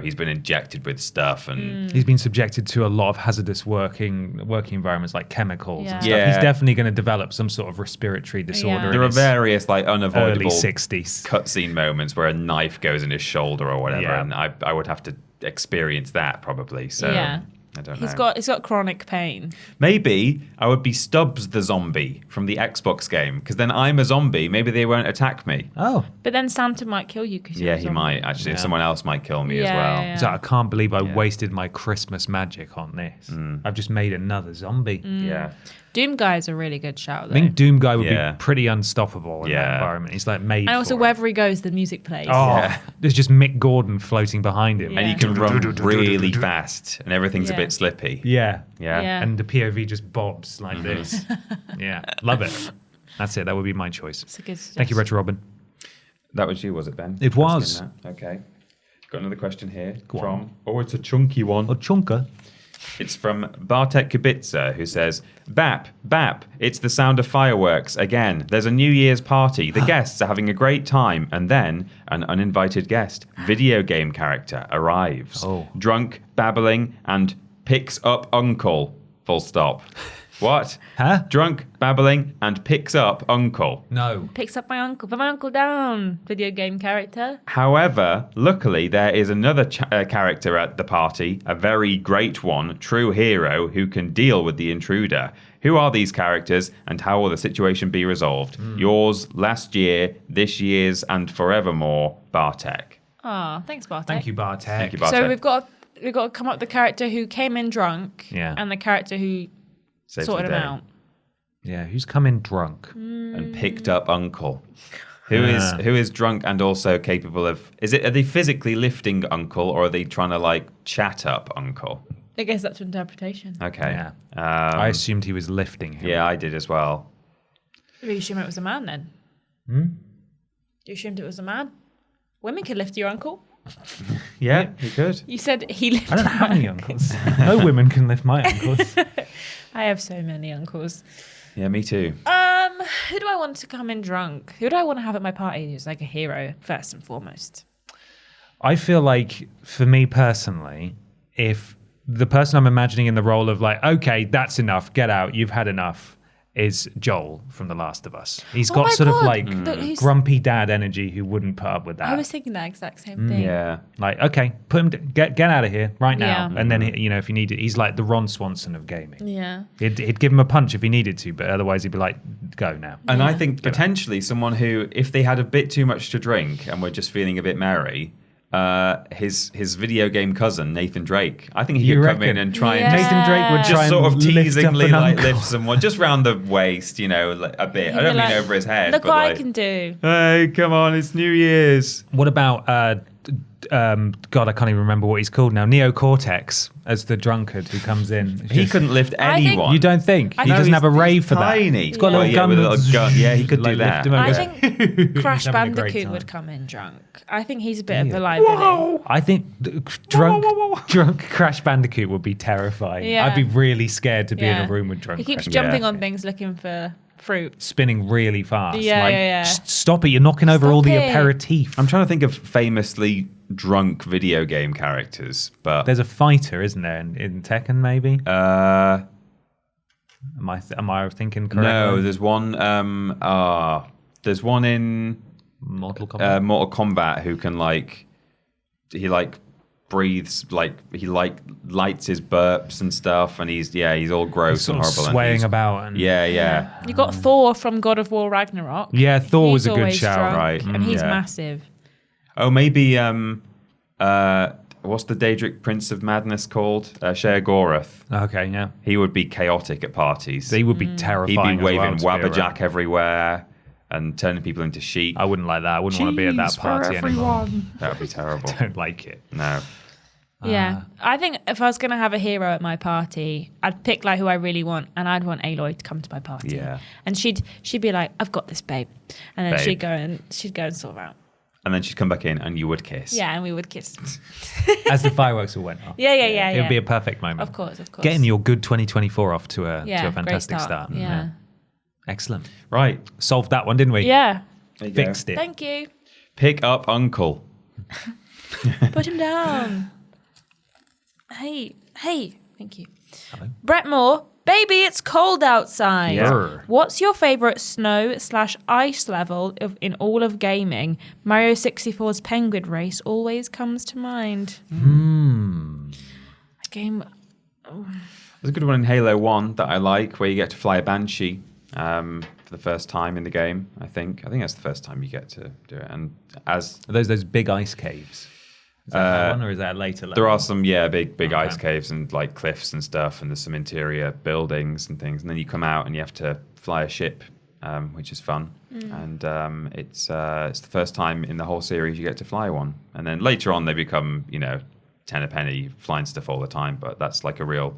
he's been injected with stuff and He's been subjected to a lot of hazardous working environments like chemicals and stuff. Yeah. He's definitely going to develop some sort of respiratory disorder. Yeah. in there are his various like early unavoidable 60s. cutscene moments where a knife goes in his shoulder or whatever, Yeah. and I would have to experience that probably. So Yeah. I don't He's know. got chronic pain. Maybe I would be Stubbs the zombie from the Xbox game, because then I'm a zombie. Maybe they won't attack me. Oh. But then Santa might kill you because Yeah, he might actually. Yeah. Someone else might kill me as Yeah, well. yeah. So I can't believe I wasted my Christmas magic on this. I've just made another zombie. Yeah. Doom Guy is a really good shout, though. I think Doom Guy would Yeah. be pretty unstoppable in that Yeah. environment. He's like made and also, for it. wherever he goes, the music plays. Oh, Yeah. there's just Mick Gordon floating behind him. Yeah. And you can run really fast, and everything's a Yeah. bit slippy. Yeah. Yeah. Yeah. And the POV just bobs like this. Yeah. Love it. That's it. That would be my choice. It's a good Thank you, Retro Robin. That was you, was it, Ben? It was. Asking that? Okay. Got another question here Go from. on. Oh, it's a chunky one. Oh, Chunka. It's from Bartek Kubica, who says, Bap, it's the sound of fireworks again. There's a New Year's party. The guests are having a great time. And then an uninvited guest, video game character, arrives. Oh. Drunk, babbling, and picks up uncle. Full stop. What? Huh? Drunk, babbling, and picks up uncle. No. Picks up my uncle. Put my uncle down. Video game character. However, luckily, there is another character at the party, a very great one, true hero, who can deal with the intruder. Who are these characters, and how will the situation be resolved? Yours, last year, this year's, and forevermore, Bartek. Oh, thanks, Bartek. Thank you, Bartek. Thank you, Bartek. So we've got to come up with the character who came in drunk, Yeah. and the character who Saves sorted the him day. out. Yeah, who's coming drunk? And picked up uncle. Who is drunk and also capable of... Are they physically lifting uncle, or are they trying to, like, chat up uncle? I guess that's interpretation. Okay. Yeah. I assumed he was lifting him. Yeah, I did as well. You assume it was a man then? You assumed it was a man? Women can lift your uncle. Yeah, you could. You said he lifted I don't have any uncles. No women can lift my uncles. I have so many uncles. Yeah, me too. Who do I want to come in drunk? Who do I want to have at my party who's like a hero, first and foremost? I feel like, for me personally, if the person I'm imagining in the role of like, okay, that's enough, get out, you've had enough, is Joel from The Last of Us. He's Oh got my sort of God. like He's- grumpy dad energy who wouldn't put up with that. I was thinking that exact same thing. Yeah. Like, okay, put him, get out of here right now. Yeah. And then, if you need it, he's like the Ron Swanson of gaming. Yeah. He'd give him a punch if he needed to, but otherwise he'd be like, go now. And I think potentially someone who, if they had a bit too much to drink and were just feeling a bit merry, his video game cousin Nathan Drake. I think he You could come reckon? in and try Yeah. and Nathan Drake would just try sort of and lift up teasingly an like uncle. lift someone just round the waist, like, a bit. I don't mean over his head. Look but what like, I can do. Hey, come on, it's New Year's. What about God, I can't even remember what he's called now. Neo Cortex as the drunkard who comes in. He couldn't lift I think- anyone. You don't think I he know, doesn't have a rave for that? tiny. He's got a Well, little yeah, gun. with a that little gun. Yeah, he could like, do that. lift him I over. think Crash He's having a great Bandicoot time. would come in drunk. I think he's a bit of a liability. I think drunk Crash Bandicoot would be terrifying. Yeah. I'd be really scared to be in Yeah. a room with drunk. He keeps Crash jumping Yeah. on things looking for fruit. spinning really fast. Yeah, like, yeah. Stop it! You're knocking over Stop all the it. aperitif. I'm trying to think of famously drunk video game characters, but There's a fighter, isn't there, in Tekken? Maybe. Am I thinking correctly? no, there's one. There's one in Mortal Kombat. Mortal Kombat who can he breathes he lights his burps and stuff, and he's all gross sort and of horrible. and swaying he's- about. And, Yeah. You got Thor from God of War Ragnarok. Yeah, Thor was He's a good always shout. drunk, right. And he's Yeah. massive. Oh, maybe what's the Daedric Prince of Madness called? Shea Gorath. Okay, yeah. He would be chaotic at parties. They would be He'd terrifying. be waving as well to be Wabbajack around. everywhere and turning people into sheep. I wouldn't like that. I wouldn't want to be at that Cheese for party anymore. That would be terrible. Don't like it. No. Yeah. I think if I was going to have a hero at my party, I'd pick like who I really want, and I'd want Aloy to come to my party. Yeah. And she'd be like, "I've got this, babe," and then Babe. she'd go and sort out. And then she'd come back in and you would kiss. Yeah, and we would kiss. As the fireworks all went off. Yeah. It would be a perfect moment. Of course. Getting your good 2024 off to a great fantastic start. Yeah. Excellent. Right. Solved that one, didn't we? Yeah. There you go. Fixed it. Thank you. Pick up Uncle. Put him down. Hey. Thank you. Hello. Brett Moore, baby, it's cold outside. Yeah. What's your favorite snow/ice level in all of gaming? Mario 64's Penguin Race always comes to mind. A game. There's a good one in Halo 1 that I like where you get to fly a Banshee for the first time in the game, I think. I think that's the first time you get to do it. And as Are those big ice caves? Is that that one, or is that a later level? there are some, big Okay. ice caves and like cliffs and stuff, and there's some interior buildings and things. And then you come out and you have to fly a ship, which is fun. And it's the first time in the whole series you get to fly one. And then later on they become, 10 a penny, flying stuff all the time. But that's like a real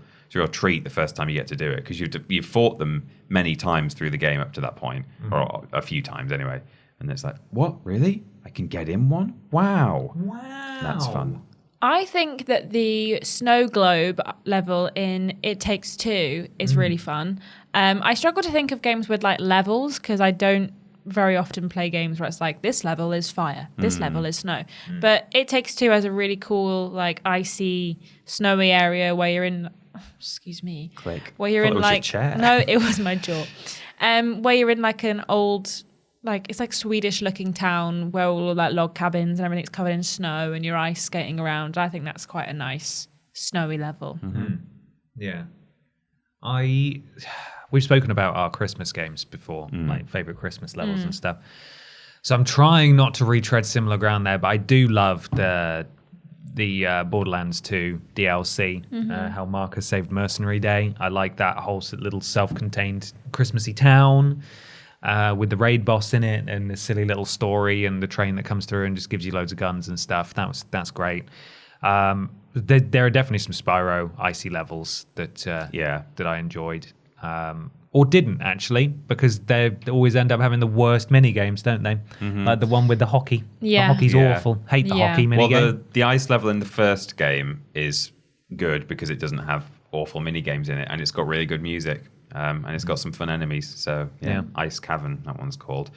treat the first time you get to do it, because you've fought them many times through the game up to that point, or a few times anyway. And it's like, what, really? I can get in one? Wow. That's fun. I think that the snow globe level in It Takes Two is really fun. I struggle to think of games with like levels because I don't very often play games where it's like this level is fire, this level is snow. But It Takes Two has a really cool like icy, snowy area where you're in. Excuse me. Click. Where you're Thought in it was your like chair. no, it was my jaw. Where you're in like an old. Like it's like Swedish looking town where all like log cabins and everything's covered in snow and you're ice skating around. I think that's quite a nice snowy level. Yeah. We've spoken about our Christmas games before, like favorite Christmas levels and stuff. So I'm trying not to retread similar ground there, but I do love the Borderlands 2 DLC, how Marcus saved Mercenary Day. I like that whole little self-contained Christmassy town with the raid boss in it and the silly little story and the train that comes through and just gives you loads of guns and stuff. That's great. There are definitely some Spyro icy levels that I enjoyed. Or didn't actually, because they always end up having the worst mini games, don't they? Like the one with the hockey. Yeah. The hockey's awful. Hate the hockey mini game. The ice level in the first game is good because it doesn't have awful mini games in it, and it's got really good music, and it's got some fun enemies. So Ice Cavern, that one's called.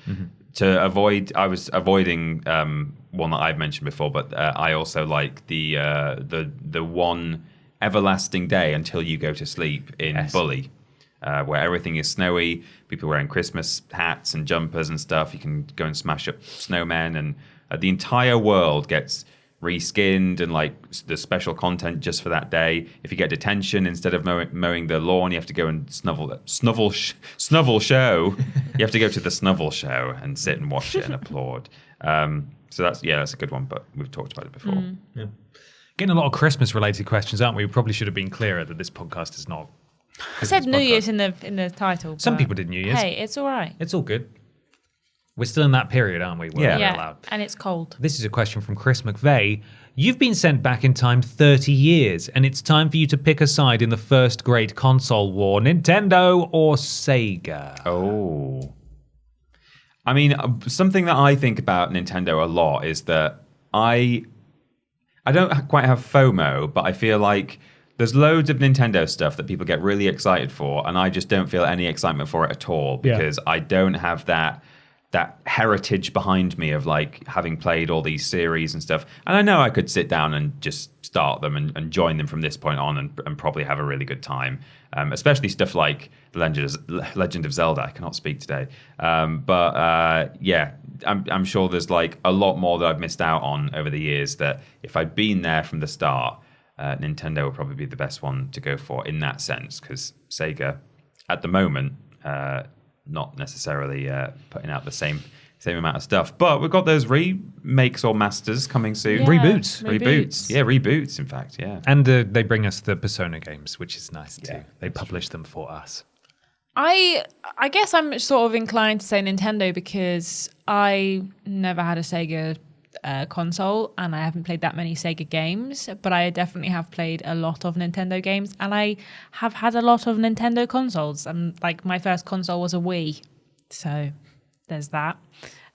To avoid, I was avoiding one that I've mentioned before, but I also like the one everlasting day until you go to sleep in Bully. Where everything is snowy, people wearing Christmas hats and jumpers and stuff. You can go and smash up snowmen, and the entire world gets reskinned and like the special content just for that day. If you get detention, instead of mowing the lawn, you have to go and snuffle show. You have to go to the snuffle show and sit and watch it and applaud. So that's a good one, but we've talked about it before. Yeah. Getting a lot of Christmas related questions, aren't we? We probably should have been clearer that this podcast is not. I said New Year's in the title. Some people did New Year's. Hey, it's all right. It's all good. We're still in that period, aren't we? Where we're allowed. And it's cold. This is a question from Chris McVeigh. You've been sent back in time 30 years, and it's time for you to pick a side in the first great console war, Nintendo or Sega. Oh. I mean, something that I think about Nintendo a lot is that I don't quite have FOMO, but I feel like there's loads of Nintendo stuff that people get really excited for, and I just don't feel any excitement for it at all because I don't have that heritage behind me of like having played all these series and stuff. And I know I could sit down and just start them and join them from this point on and probably have a really good time, especially stuff like The Legend of Zelda. I cannot speak today. I'm sure there's like a lot more that I've missed out on over the years that if I'd been there from the start, Nintendo would probably be the best one to go for in that sense, because Sega, at the moment, not necessarily putting out the same amount of stuff. But we've got those remakes or masters coming soon. Yeah, Reboots. Yeah, reboots, in fact, yeah. And they bring us the Persona games, which is nice too. They publish them for us. I guess I'm sort of inclined to say Nintendo because I never had a Sega console and I haven't played that many Sega games, but I definitely have played a lot of Nintendo games and I have had a lot of Nintendo consoles. And like my first console was a Wii, so there's that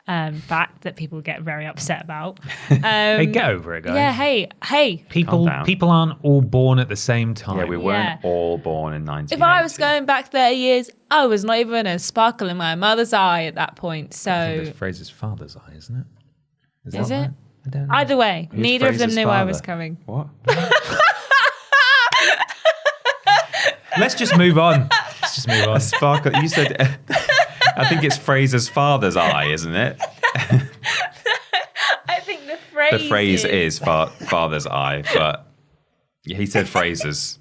fact that people get very upset about. Hey, get over it, guys. Yeah, hey. People aren't all born at the same time. Yeah, we weren't all born in 1980. If I was going back 30 years, I was not even a sparkle in my mother's eye at that point. So I think the phrase is father's eye, isn't it? Is that it? right? I don't know. Either way, Who's neither of them Fraser's knew I father? was coming. What? Let's just move on. A sparkle. You said, I think it's Fraser's father's eye, isn't it? I think the phrase The phrase is father's eye, but he said Fraser's.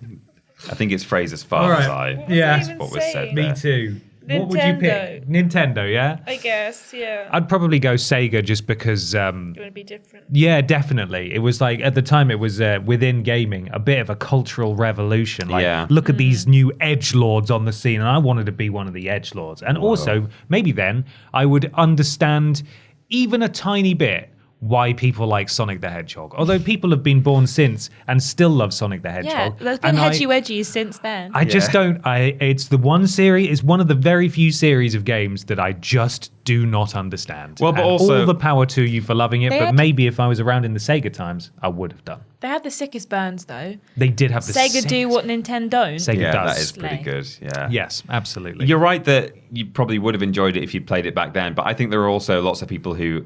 I think it's Fraser's father's eye. Yeah. What's he That's what even was said saying? there. Me too. What would you pick? Nintendo, yeah? I guess, yeah. I'd probably go Sega just because... You want to be different. yeah, definitely. It was like, at the time, it was within gaming, a bit of a cultural revolution. Like, Yeah. look at these new edgelords on the scene, and I wanted to be one of the edgelords. And also, maybe then, I would understand even a tiny bit why people like Sonic the Hedgehog. Although people have been born since and still love Sonic the Yeah, Hedgehog. there's been And hedgy wedgies since then. I just don't. It's the one series. It's one of the very few series of games that I just do not understand. Well, but And also- all the power to you for loving it. They But had- maybe if I was around in the Sega times, I would have done. They had the sickest burns, though. They did have the Sega do sickest- what Nintendo don't. Sega Yeah, does. that is pretty Slay. good. Yeah. Yes, absolutely. You're right that you probably would have enjoyed it if you'd played it back then, but I think there are also lots of people who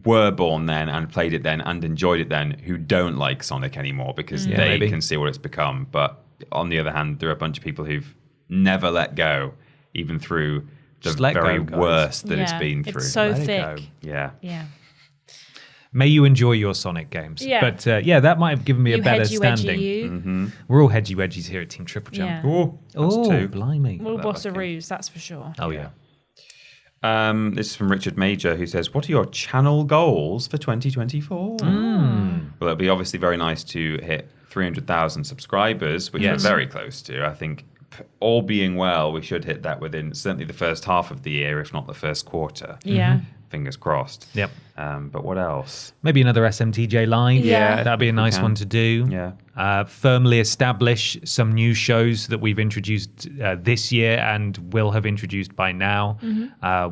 were born then and played it then and enjoyed it then who don't like Sonic anymore because they maybe. can see what it's become. But on the other hand, there are a bunch of people who've never let go, even through the Just let very go, guys. worst that it's Yeah, been through. It's so Let it thick. go. Yeah. Yeah. May you enjoy your Sonic games. Yeah. But that might have given me You a better hedgy wedgy, standing. you. We're all hedgy wedgies here at Team Triple Jump. Yeah. Oh, that's Oh, two. blimey. We're all that bossaroos, that's for sure. Oh, yeah. This is from Richard Major, who says, "What are your channel goals for 2024?" Well, it'd be obviously very nice to hit 300,000 subscribers, which Yes. we're very close to. I think, all being well, we should hit that within certainly the first half of the year, if not the first quarter. Yeah. Fingers crossed. Yep. But what else? Maybe another SMTJ live. Yeah. That'd be a nice can. one to do. Yeah. Firmly establish some new shows that we've introduced this year and will have introduced by now.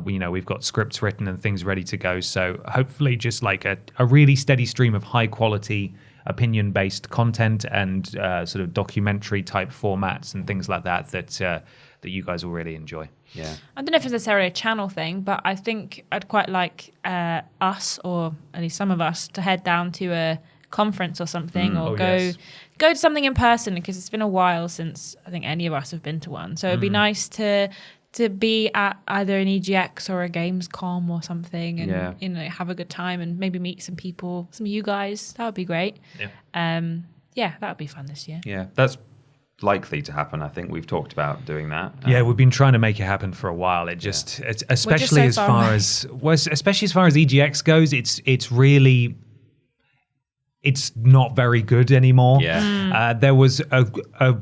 We've got scripts written and things ready to go. So hopefully just like a really steady stream of high quality opinion-based content and sort of documentary type formats and things like that you guys will really enjoy. Yeah. I don't know if it's necessarily a channel thing, but I think I'd quite like us, or at least some of us, to head down to a conference or something, or go to something in person, because it's been a while since I think any of us have been to one. So it'd be nice to be at either an EGX or a Gamescom or something, and have a good time and maybe meet some people, some of you guys. That would be great. That would be fun this year. Yeah. That's likely to happen. I think we've talked about doing that. Yeah, we've been trying to make it happen for a while. It just, especially as far as EGX goes, it's not very good anymore. Yeah. There was a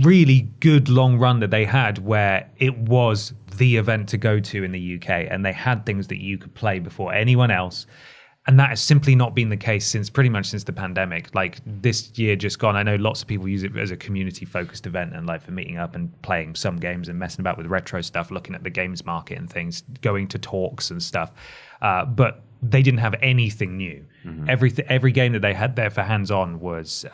really good long run that they had where it was the event to go to in the UK, and they had things that you could play before anyone else. And that has simply not been the case since the pandemic. Like this year just gone, I know lots of people use it as a community-focused event and like for meeting up and playing some games and messing about with retro stuff, looking at the games market and things, going to talks and stuff. But they didn't have anything new. Every game that they had there for hands-on was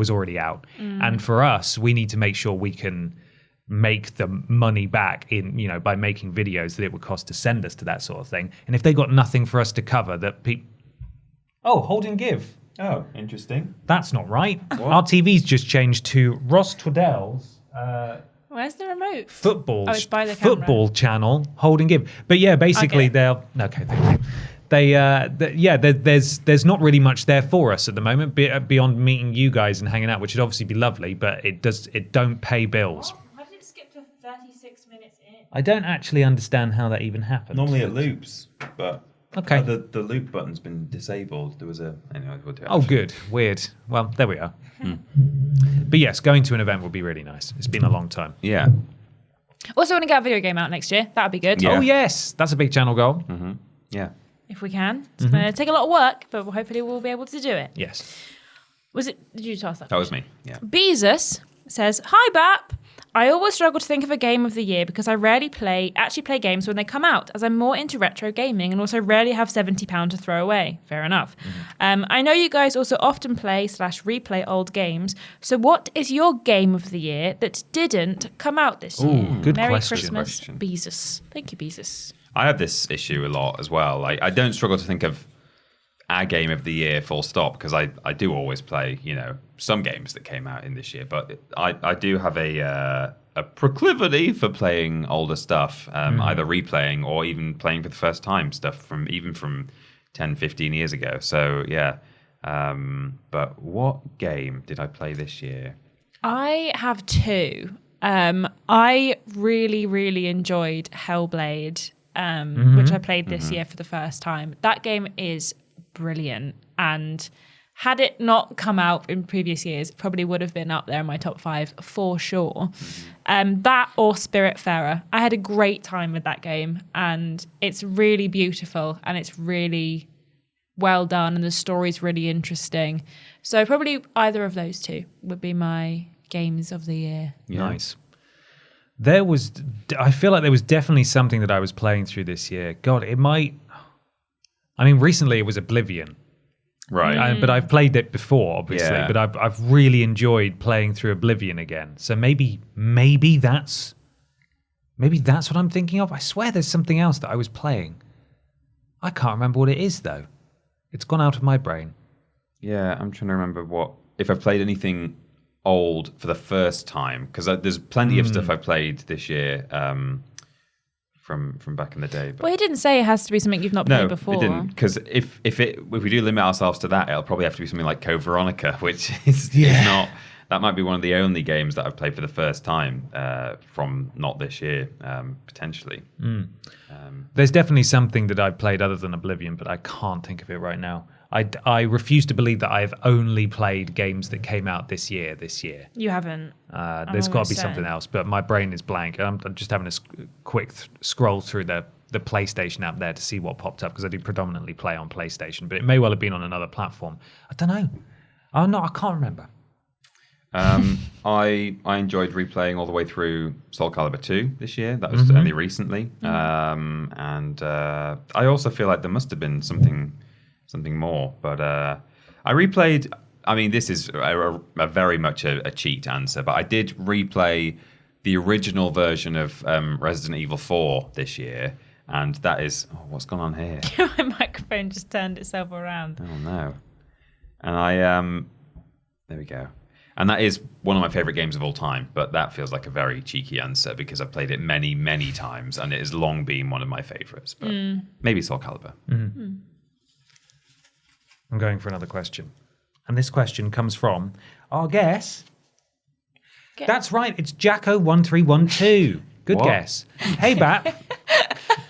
already out. And for us, we need to make sure we can make the money back by making videos that it would cost to send us to that sort of thing. And if they got nothing for us to cover, that people... Oh, hold and give. Oh, interesting. That's not right. Our TV's just changed to Ross Tweddell's Where's the remote? football Oh, it's by the camera. football channel, hold and give. But yeah, basically they'll... Okay, thank you. There's not really much there for us at the moment beyond meeting you guys and hanging out, which would obviously be lovely, but it don't pay bills. Why did it skip to 36 minutes in? I don't actually understand how that even happened. Normally it loops, but Okay. the loop button's been disabled. There was anyway. We'll do it Oh, after. good. Weird. Well, there we are. But yes, going to an event would be really nice. It's been a long time. Yeah. Also, want to get a video game out next year. That would be good. Yeah. Oh, yes. That's a big channel goal. Yeah. If we can. It's going to take a lot of work, but hopefully we'll be able to do it. Yes. Did you ask that? That was me. Yeah. Beezus says, "Hi BAP. I always struggle to think of a game of the year because I rarely play games when they come out, as I'm more into retro gaming and also rarely have £70 to throw away." Fair enough. I know you guys also often play/replay old games. So what is your game of the year that didn't come out this year? good Merry question. Christmas, Good question. Beezus. Thank you, Beezus. I have this issue a lot as well. Like, I don't struggle to think of a game of the year full stop, because I do always play, some games that came out in this year, but I do have a proclivity for playing older stuff, either replaying or even playing for the first time stuff from 10, 15 years ago. So yeah. But what game did I play this year? I have two. I really, really enjoyed Hellblade, which I played this year for the first time. That game is brilliant, and had it not come out in previous years, it probably would have been up there in my top 5 for sure. That or Spiritfarer. I had a great time with that game, and it's really beautiful and it's really well done, and the story's really interesting. So probably either of those two would be my games of the year. Yeah. Nice. I feel like there was definitely something that I was playing through this year. God, recently it was Oblivion. Right. But I've played it before, obviously. Yeah. But I've really enjoyed playing through Oblivion again. So maybe that's what I'm thinking of. I swear there's something else that I was playing. I can't remember what it is, though. It's gone out of my brain. Yeah, I'm trying to remember if I've played anything old for the first time, because there's plenty of stuff I played this year from back in the day. But Well, he didn't say it has to be something you've not played before. it didn't, because if we do limit ourselves to that, it'll probably have to be something like Code Veronica, which is not. That might be one of the only games that I've played for the first time from not this year, potentially. There's definitely something that I've played other than Oblivion, but I can't think of it right now. I refuse to believe that I've only played games that came out this year. You haven't. There's got to be something else, but my brain is blank. I'm just having a quick scroll through the the PlayStation app there to see what popped up because I do predominantly play on PlayStation, but it may well have been on another platform. I don't know. Oh no, I can't remember. I enjoyed replaying all the way through Soul Calibur 2 this year. That was only recently, and I also feel like there must have been something more. But I replayed. I mean, this is a very much a cheat answer, but I did replay the original version of Resident Evil 4 this year, and that is what's gone on here. My microphone just turned itself around. Oh no! And I there we go. And that is one of my favorite games of all time, but that feels like a very cheeky answer because I've played it many, many times, and it has long been one of my favorites. But maybe Soul Calibur. I'm going for another question. And this question comes from our guest. That's right, it's Jacko1312. Good What? guess. Hey, Bat.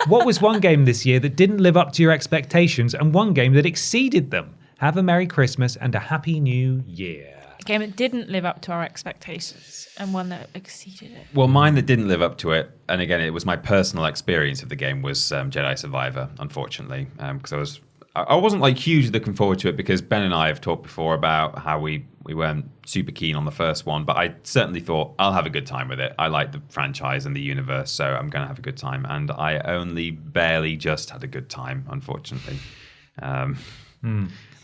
What was one game this year that didn't live up to your expectations and one game that exceeded them? Have a Merry Christmas and a Happy New Year. A game that didn't live up to our expectations and one that exceeded it. Well, mine that didn't live up to it, and again, it was my personal experience of the game, was Jedi Survivor, unfortunately, because I wasn't like hugely looking forward to it because Ben and I have talked before about how we weren't super keen on the first one, but I certainly thought I'll have a good time with it. I like the franchise and the universe, so I'm going to have a good time, and I only barely just had a good time, unfortunately. I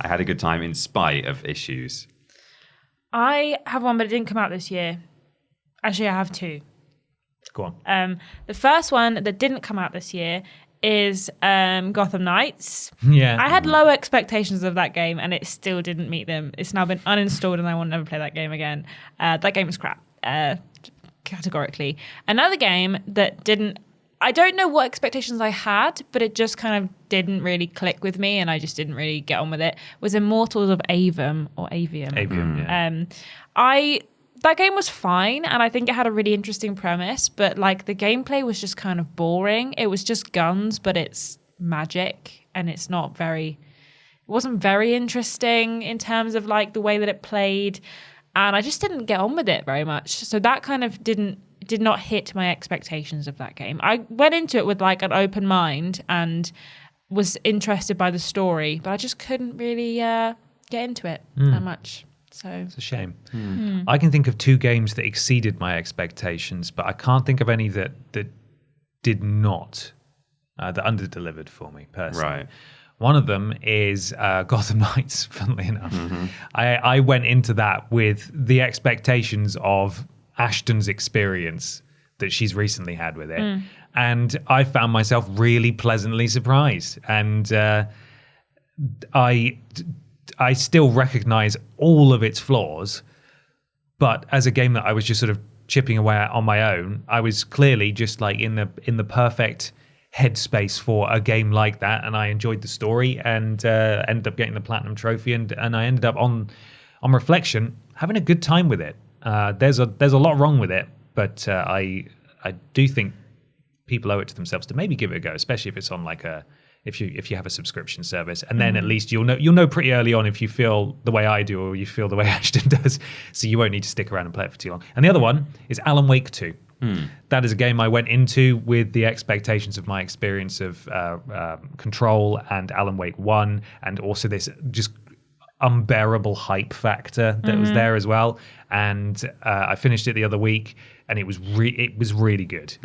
had a good time in spite of issues. I have one, but it didn't come out this year. Actually, I have two. Go on. The first one that didn't come out this year is Gotham Knights. Yeah. I had low expectations of that game, and it still didn't meet them. It's now been uninstalled, and I will never play that game again. That game is crap, categorically. Another game that didn't... I don't know what expectations I had, but it just kind of didn't really click with me, and I just didn't really get on with it, was Immortals of Avium, or Avium. Avium, yeah. That game was fine, and I think it had a really interesting premise, but like the gameplay was just kind of boring. It was just guns, but it's magic, and it wasn't very interesting in terms of like the way that it played, and I just didn't get on with it very much. So that kind of did not hit my expectations of that game. I went into it with like an open mind and was interested by the story, but I just couldn't really get into it that much. So it's a shame. I can think of two games that exceeded my expectations, but I can't think of any that did not, that underdelivered for me personally. Right. One of them is Gotham Knights, funnily enough. I went into that with the expectations of Ashton's experience that she's recently had with it. And I found myself really pleasantly surprised. And I still recognize all of its flaws, but as a game that I was just sort of chipping away at on my own, I was clearly just like in the perfect headspace for a game like that, and I enjoyed the story and ended up getting the platinum trophy, and I ended up on reflection having a good time with it. There's a lot wrong with it, but I do think people owe it to themselves to maybe give it a go, especially if it's on like if you have a subscription service, and then at least you'll know pretty early on if you feel the way I do or you feel the way Ashton does, so you won't need to stick around and play it for too long. And the other one is Alan Wake 2. That is a game I went into with the expectations of my experience of Control and Alan Wake 1, and also this just unbearable hype factor that was there as well. And I finished it the other week, and it was really good.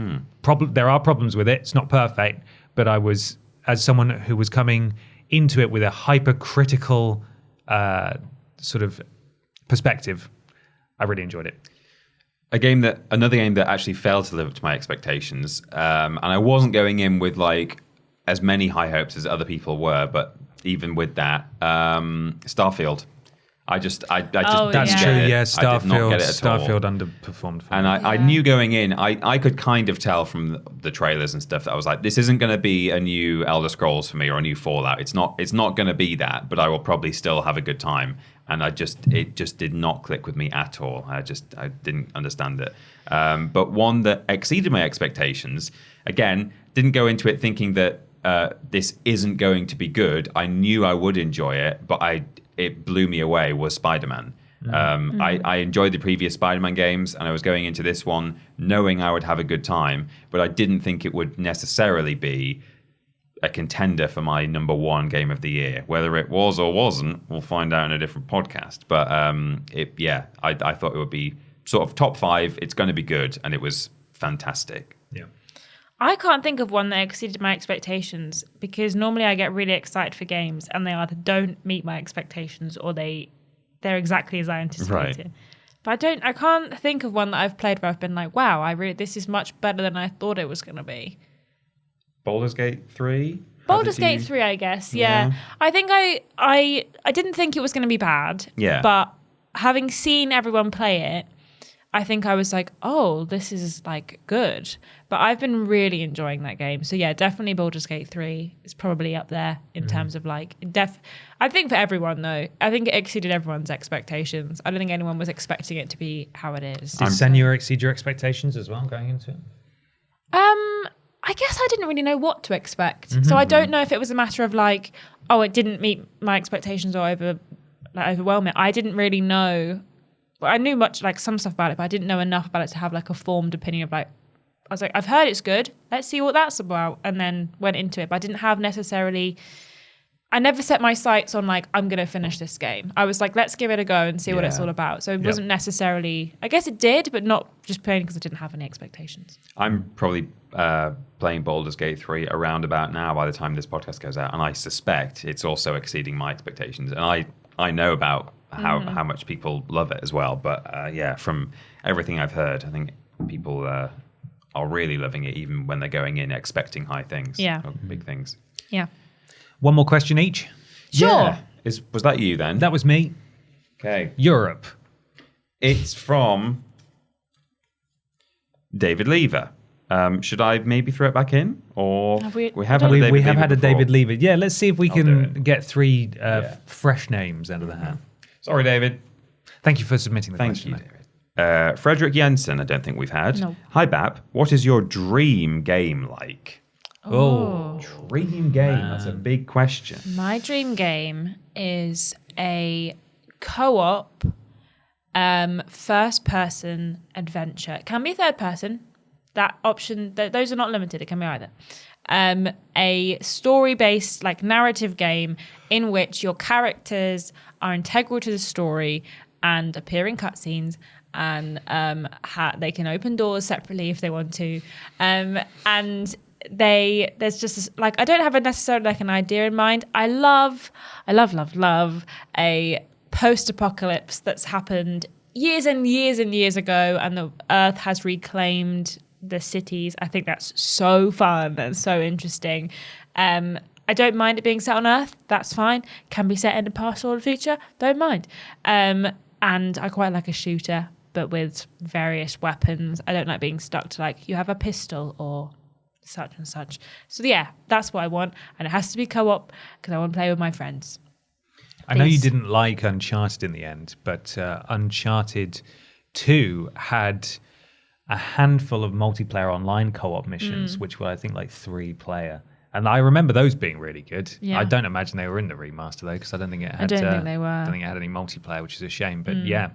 There are problems with it. It's not perfect, but I was, as someone who was coming into it with a hypercritical sort of perspective, I really enjoyed it. Another game that actually failed to live up to my expectations, and I wasn't going in with like as many high hopes as other people were, but even with that, Starfield. I just that's didn't true. get it. Yeah, I did not get it at all. Starfield underperformed. For and me. I knew going in, I could kind of tell from the trailers and stuff that I was like, this isn't going to be a new Elder Scrolls for me or a new Fallout. It's not going to be that, but I will probably still have a good time. And it just did not click with me at all. I didn't understand it. But one that exceeded my expectations, again, didn't go into it thinking that this isn't going to be good. I knew I would enjoy it, but it blew me away, was Spider-Man. I enjoyed the previous Spider-Man games, and I was going into this one knowing I would have a good time, but I didn't think it would necessarily be a contender for my number one game of the year. Whether it was or wasn't, we'll find out in a different podcast. But I thought it would be sort of top 5. It's going to be good, and it was fantastic. Yeah. I can't think of one that exceeded my expectations, because normally I get really excited for games and they either don't meet my expectations or they're exactly as I anticipated. Right. But I can't think of one that I've played where I've been like, wow, this is much better than I thought it was going to be. Baldur's Gate 3? Baldur's Gate 3, I guess. Yeah. I think I didn't think it was going to be bad. Yeah. But having seen everyone play it, I think I was like, oh, this is like good. But I've been really enjoying that game. So yeah, definitely Baldur's Gate 3 is probably up there in terms of like, I think for everyone though, I think it exceeded everyone's expectations. I don't think anyone was expecting it to be how it is. Did Senua exceed your expectations as well going into it? I guess I didn't really know what to expect. So I don't know if it was a matter of like, oh, it didn't meet my expectations or overwhelm it. I didn't really know. Well, I knew much, like some stuff about it, but I didn't know enough about it to have like a formed opinion of like, I was like, I've heard it's good. Let's see what that's about. And then went into it. But I didn't have necessarily, I never set my sights on like, I'm going to finish this game. I was like, let's give it a go and see what it's all about. So it wasn't necessarily, I guess it did, but not just playing because I didn't have any expectations. I'm probably playing Baldur's Gate 3 around about now by the time this podcast goes out. And I suspect it's also exceeding my expectations. And I know about how much people love it as well. But from everything I've heard, I think people are really loving it, even when they're going in expecting high things. Yeah. Or big things. Yeah. One more question each. Sure. Yeah. Was that you then? That was me. Okay. Europe. It's from David Lever. Should I maybe throw it back in? Or Have we- have I had a don't- David We have Lever had a before. David Lever. Yeah, let's see if we do can it. get 3 fresh names out of the hat. Sorry, David. Thank you for submitting the Thank question. you, mate. David. Frederick Jensen, I don't think we've had. No. Hi, Bap. What is your dream game like? Oh. Dream game? That's a big question. My dream game is a co-op first-person adventure. It can be third person. That option, those are not limited. It can be either. A story-based, like narrative game in which your characters are integral to the story and appear in cutscenes, and they can open doors separately if they want to, and there's just like, I don't have necessarily like an idea in mind. I love a post-apocalypse that's happened years and years and years ago, and the Earth has reclaimed the cities. I think that's so fun and so interesting. I don't mind it being set on Earth. That's fine. Can be set in the past or the future. Don't mind. And I quite like a shooter, but with various weapons. I don't like being stuck to like, you have a pistol or such and such. So yeah, that's what I want. And it has to be co-op because I want to play with my friends. I know you Please. didn't like Uncharted in the end, but Uncharted 2 had a handful of multiplayer online co-op missions, which were, I think, like 3-player. And I remember those being really good. Yeah. I don't imagine they were in the remaster, though, because I don't think it had don't think they were. I don't think it had any multiplayer, which is a shame. But yeah,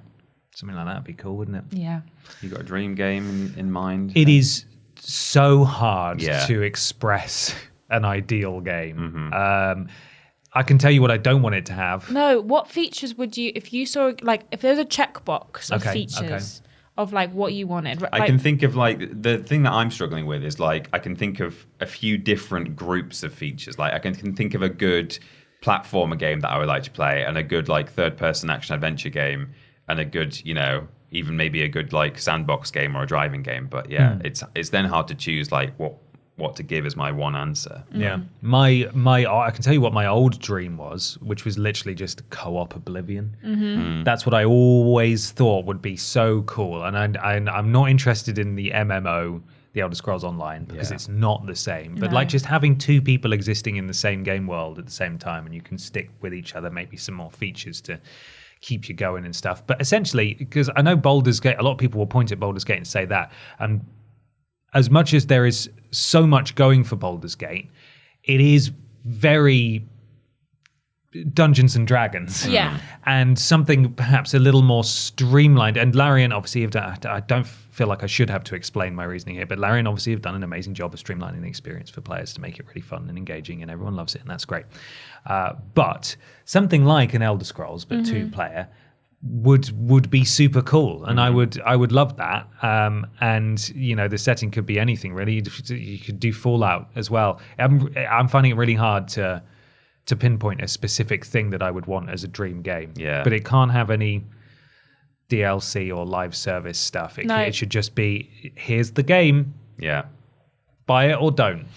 something like that would be cool, wouldn't it? Yeah. You got a dream game in mind? It is so hard Yeah. to express an ideal game. I can tell you what I don't want it to have. No, what features would you, if you saw, like, if there was a checkbox of Okay, features of, like, what you wanted? I can think of like the thing that I'm struggling with is like I can think of a few different groups of features. Like I can think of a good platformer game that I would like to play, and a good like third-person action adventure game, and a good, you know, even maybe a good like sandbox game or a driving game. But yeah, it's then hard to choose like what to give as my one answer. Yeah, my I can tell you what my old dream was, which was literally just co-op Oblivion. That's what I always thought would be so cool, and I'm not interested in the MMO, the Elder Scrolls Online, because it's not the same. But No. like just having 2 people existing in the same game world at the same time, and you can stick with each other, maybe some more features to keep you going and stuff. But essentially, because I know Baldur's Gate, a lot of people will point at Baldur's Gate and say that, and as much as there is so much going for Baldur's Gate, it is very Dungeons and Dragons. Yeah. And something perhaps a little more streamlined. And Larian obviously have done, I don't feel like I should have to explain my reasoning here, but Larian obviously have done an amazing job of streamlining the experience for players to make it really fun and engaging, and everyone loves it, and that's great. But something like an Elder Scrolls, but 2-player, would be super cool, and I would love that. And you know, the setting could be anything really. You could do Fallout as well. I'm finding it really hard to pinpoint a specific thing that I would want as a dream game. Yeah. But it can't have any DLC or live service stuff. It should just be, here's the game. Yeah. Buy it or don't.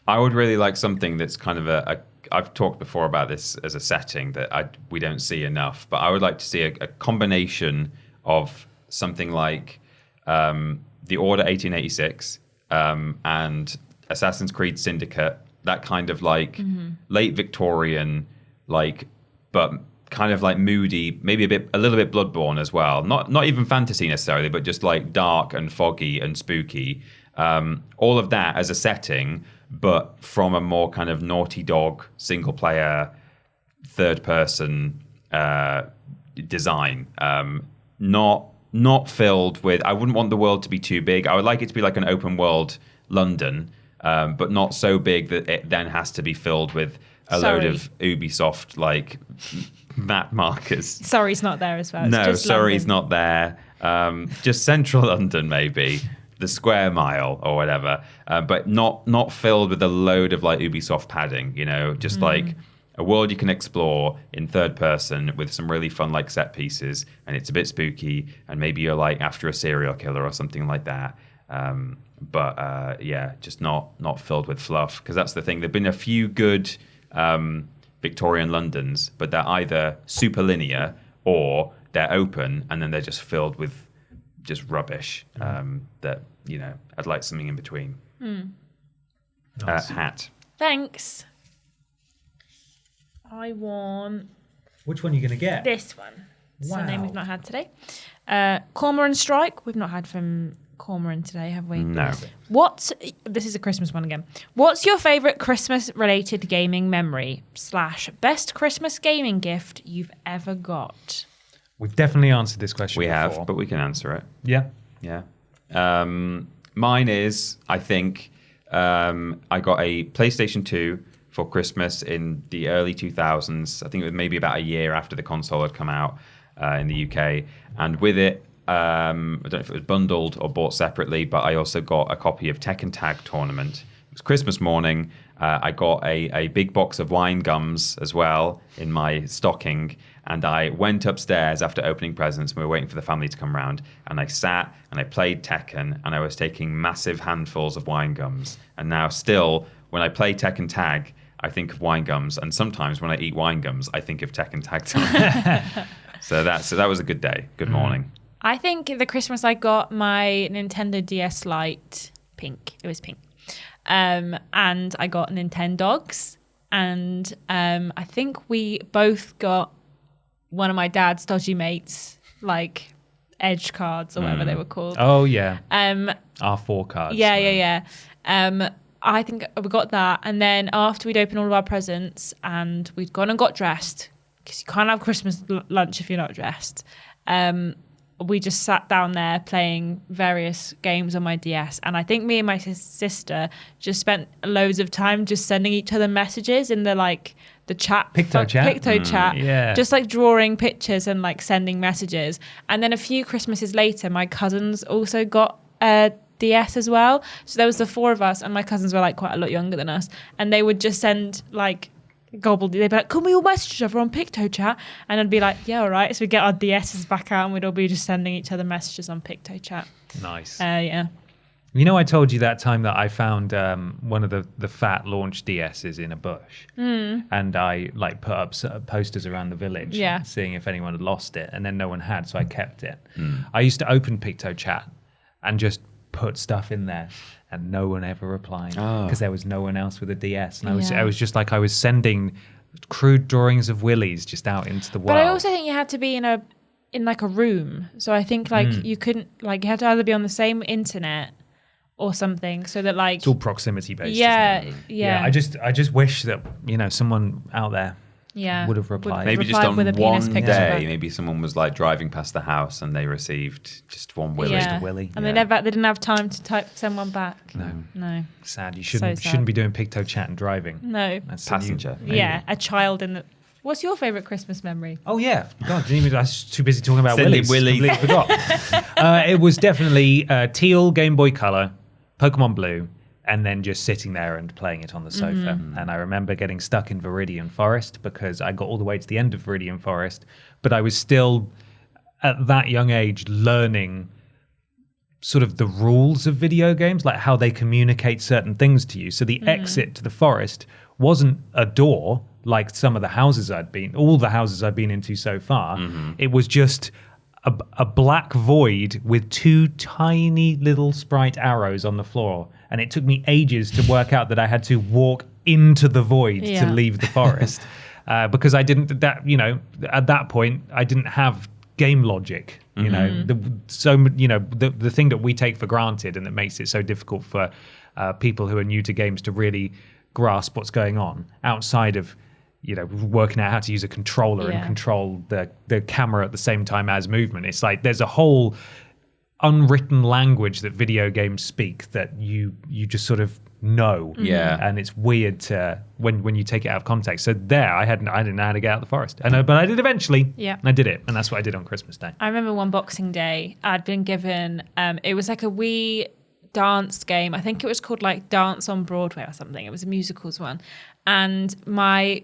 I would really like something that's kind of I've talked before about this as a setting that we don't see enough, but I would like to see a combination of something like The Order 1886 and Assassin's Creed Syndicate, that kind of like late Victorian, like, but kind of like moody, maybe a little bit Bloodborne as well. Not even fantasy necessarily, but just like dark and foggy and spooky. All of that as a setting, but from a more kind of Naughty Dog single player, third person design. Not filled with. I wouldn't want the world to be too big. I would like it to be like an open world London. But not so big that it then has to be filled with a load of Ubisoft like map markers. Surrey's not there as well. It's No, just Surrey's London. not there. Just central London, maybe the square mile or whatever. But not filled with a load of like Ubisoft padding. You know, just like a world you can explore in third person with some really fun like set pieces, and it's a bit spooky, and maybe you're like after a serial killer or something like that. But just not filled with fluff, because that's the thing. There've been a few good Victorian Londons, but they're either super linear or they're open, and then they're just filled with just rubbish. That, you know, I'd like something in between. Nice. Hat. Thanks. I want Which one are you going to get? this one. It's a name Wow. we've not had today. Cormoran Strike. We've not had from Cormoran today, have we? No. This is a Christmas one again. What's your favourite Christmas-related gaming memory / best Christmas gaming gift you've ever got? We've definitely answered this question We before. have, but we can answer it. Yeah. Yeah. Mine is, I think, I got a PlayStation 2 for Christmas in the early 2000s. I think it was maybe about a year after the console had come out in the UK. And with it, I don't know if it was bundled or bought separately, but I also got a copy of Tekken Tag Tournament. It was Christmas morning. I got a big box of wine gums as well in my stocking. And I went upstairs after opening presents. We were waiting for the family to come round. And I sat and I played Tekken. And I was taking massive handfuls of wine gums. And now still, when I play Tekken Tag, I think of wine gums. And sometimes when I eat wine gums, I think of Tekken Tag Time. So that was a good day. Good morning. I think the Christmas I got my Nintendo DS Lite pink. It was pink. And I got Nintendogs. And I think we both got one of my dad's dodgy mates, like edge cards or whatever they were called. Oh, yeah. Um, R4 cards. yeah. I think we got that. And then after we'd opened all of our presents and we'd gone and got dressed, because you can't have Christmas lunch if you're not dressed, we just sat down there playing various games on my DS. And I think me and my sister just spent loads of time just sending each other messages in the chat. Picto chat. Yeah. Just like drawing pictures and like sending messages. And then a few Christmases later, my cousins also got a DS as well. So there was the four of us, and my cousins were like quite a lot younger than us. And they would just send like they'd be like, can we all message each other on Picto chat? And I'd be like, yeah, all right. So we'd get our DSs back out and we'd all be just sending each other messages on Picto chat. Nice. Yeah. You know, I told you that time that I found one of the fat launch DSs in a bush, and I like put up posters around the village, seeing if anyone had lost it, and then no one had, so I kept it. I used to open Picto chat and just put stuff in there, and no one ever replied because there was no one else with a DS, and I was just like I was sending crude drawings of willies just out into the world. But I also think you had to be in like a room, so I think like you couldn't you had to either be on the same internet or something, so that like it's all proximity based. Yeah. Isn't it? I just wish that someone out there Yeah. would have replied. Maybe just replied on with a penis one picture. day, maybe someone was like driving past the house and they received just one willy. Yeah. Willy. And Yeah. they didn't have time to send one back. No. Sad. You sad. shouldn't be doing Picto Chat and driving. No. That's the new- Passenger. Yeah, a child in the... What's your favourite Christmas memory? Oh yeah, God! I was too busy talking about Send Willies. it, Willy. Completely forgot. It was definitely teal Game Boy Color, Pokemon Blue, and then just sitting there and playing it on the sofa. And I remember getting stuck in Viridian Forest because I got all the way to the end of Viridian Forest, but I was still at that young age learning sort of the rules of video games, like how they communicate certain things to you. So the exit to the forest wasn't a door like some of the houses all the houses I'd been into so far. It was just a black void with two tiny little sprite arrows on the floor. And it took me ages to work out that I had to walk into the void to leave the forest. Because I didn't, at that point, I didn't have game logic. The thing that we take for granted and that makes it so difficult for people who are new to games to really grasp what's going on outside of working out how to use a controller and control the camera at the same time as movement. It's like there's a whole unwritten language that video games speak that you just sort of know. Yeah. And it's weird to when you take it out of context. So there I didn't know how to get out of the forest. But I did eventually. Yeah. I did it. And that's what I did on Christmas Day. I remember one Boxing Day, I'd been given, it was like a Wii dance game. I think it was called like Dance on Broadway or something. It was a musicals one. And my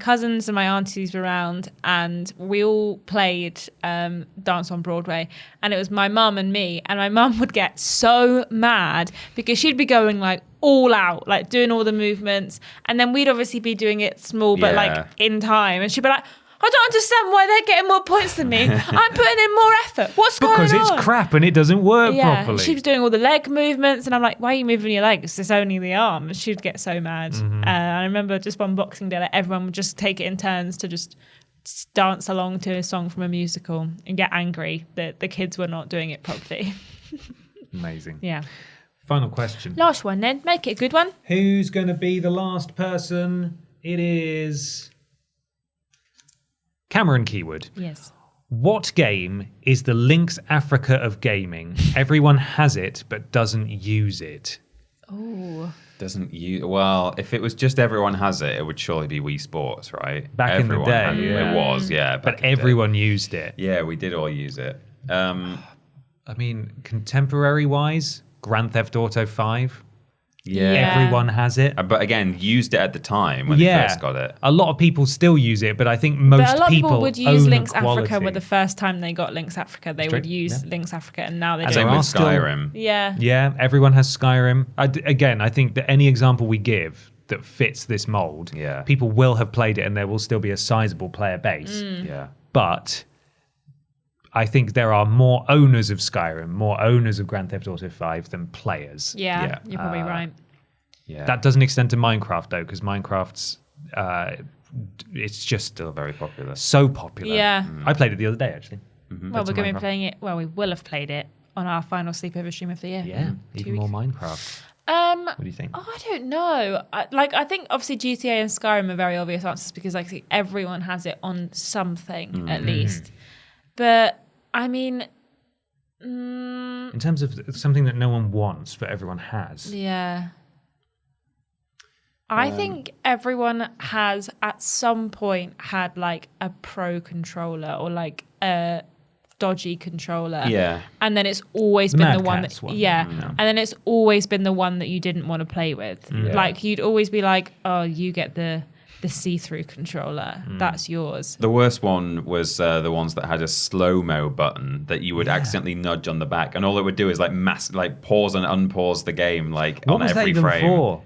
cousins and my aunties were around and we all played Dance on Broadway. And it was my mum and me. And my mum would get so mad because she'd be going like all out, like doing all the movements. And then we'd obviously be doing it small, but like in time. And she'd be like, I don't understand why they're getting more points than me. I'm putting in more effort. What's going on? Because it's crap and it doesn't work properly. She was doing all the leg movements and I'm like, why are you moving your legs? It's only the arm. And she'd get so mad. I remember just one Boxing Day, like, everyone would just take it in turns to just dance along to a song from a musical and get angry that the kids were not doing it properly. Amazing. Yeah. Final question. Last one then. Make it a good one. Who's going to be the last person? It is Cameron Keywood. Yes. What game is the Lynx Africa of gaming? Everyone has it, but doesn't use it. Oh. Doesn't use well. If it was just everyone has it, it would surely be Wii Sports, right? Back in the Everyone day, had it. yeah. It was, yeah. back But in the day. everyone used it. Yeah, we did all use it. I mean, contemporary-wise, Grand Theft Auto 5. Yeah. Everyone has it. But again, used it at the time when they first got it. A lot of people still use it, but I think most But a lot of people people would use own Lynx quality. Africa with the first time they got Lynx Africa. They would use yeah. Lynx Africa and now they And don't. Same there with are still- Skyrim. Yeah. Yeah, everyone has Skyrim. Again, I think that any example we give that fits this mold, Yeah. people will have played it and there will still be a sizable player base. Yeah. But I think there are more owners of Skyrim, more owners of Grand Theft Auto 5 than players. Yeah, Yeah. you're probably right. Yeah. That doesn't extend to Minecraft, though, because Minecraft's it's just still very popular. so popular. Yeah. I played it the other day, actually. Well, we're going to be playing it. Well, we will have played it on our final sleepover stream of the year. Yeah, 2 even weeks. more Minecraft. What do you think? Oh, I don't know. I think obviously GTA and Skyrim are very obvious answers because like everyone has it on something at least. But I mean, In terms of something that no one wants, but everyone has. yeah. I think everyone has at some point had like a pro controller or like a dodgy controller. Yeah. And then it's always been Mad the one Catz that one. and then it's always been the one that you didn't want to play with. Like you'd always be like, oh, you get the see-through controller. That's yours. The worst one was the ones that had a slow-mo button that you would accidentally nudge on the back, and all it would do is like pause and unpause the game like What on was that every even frame. for?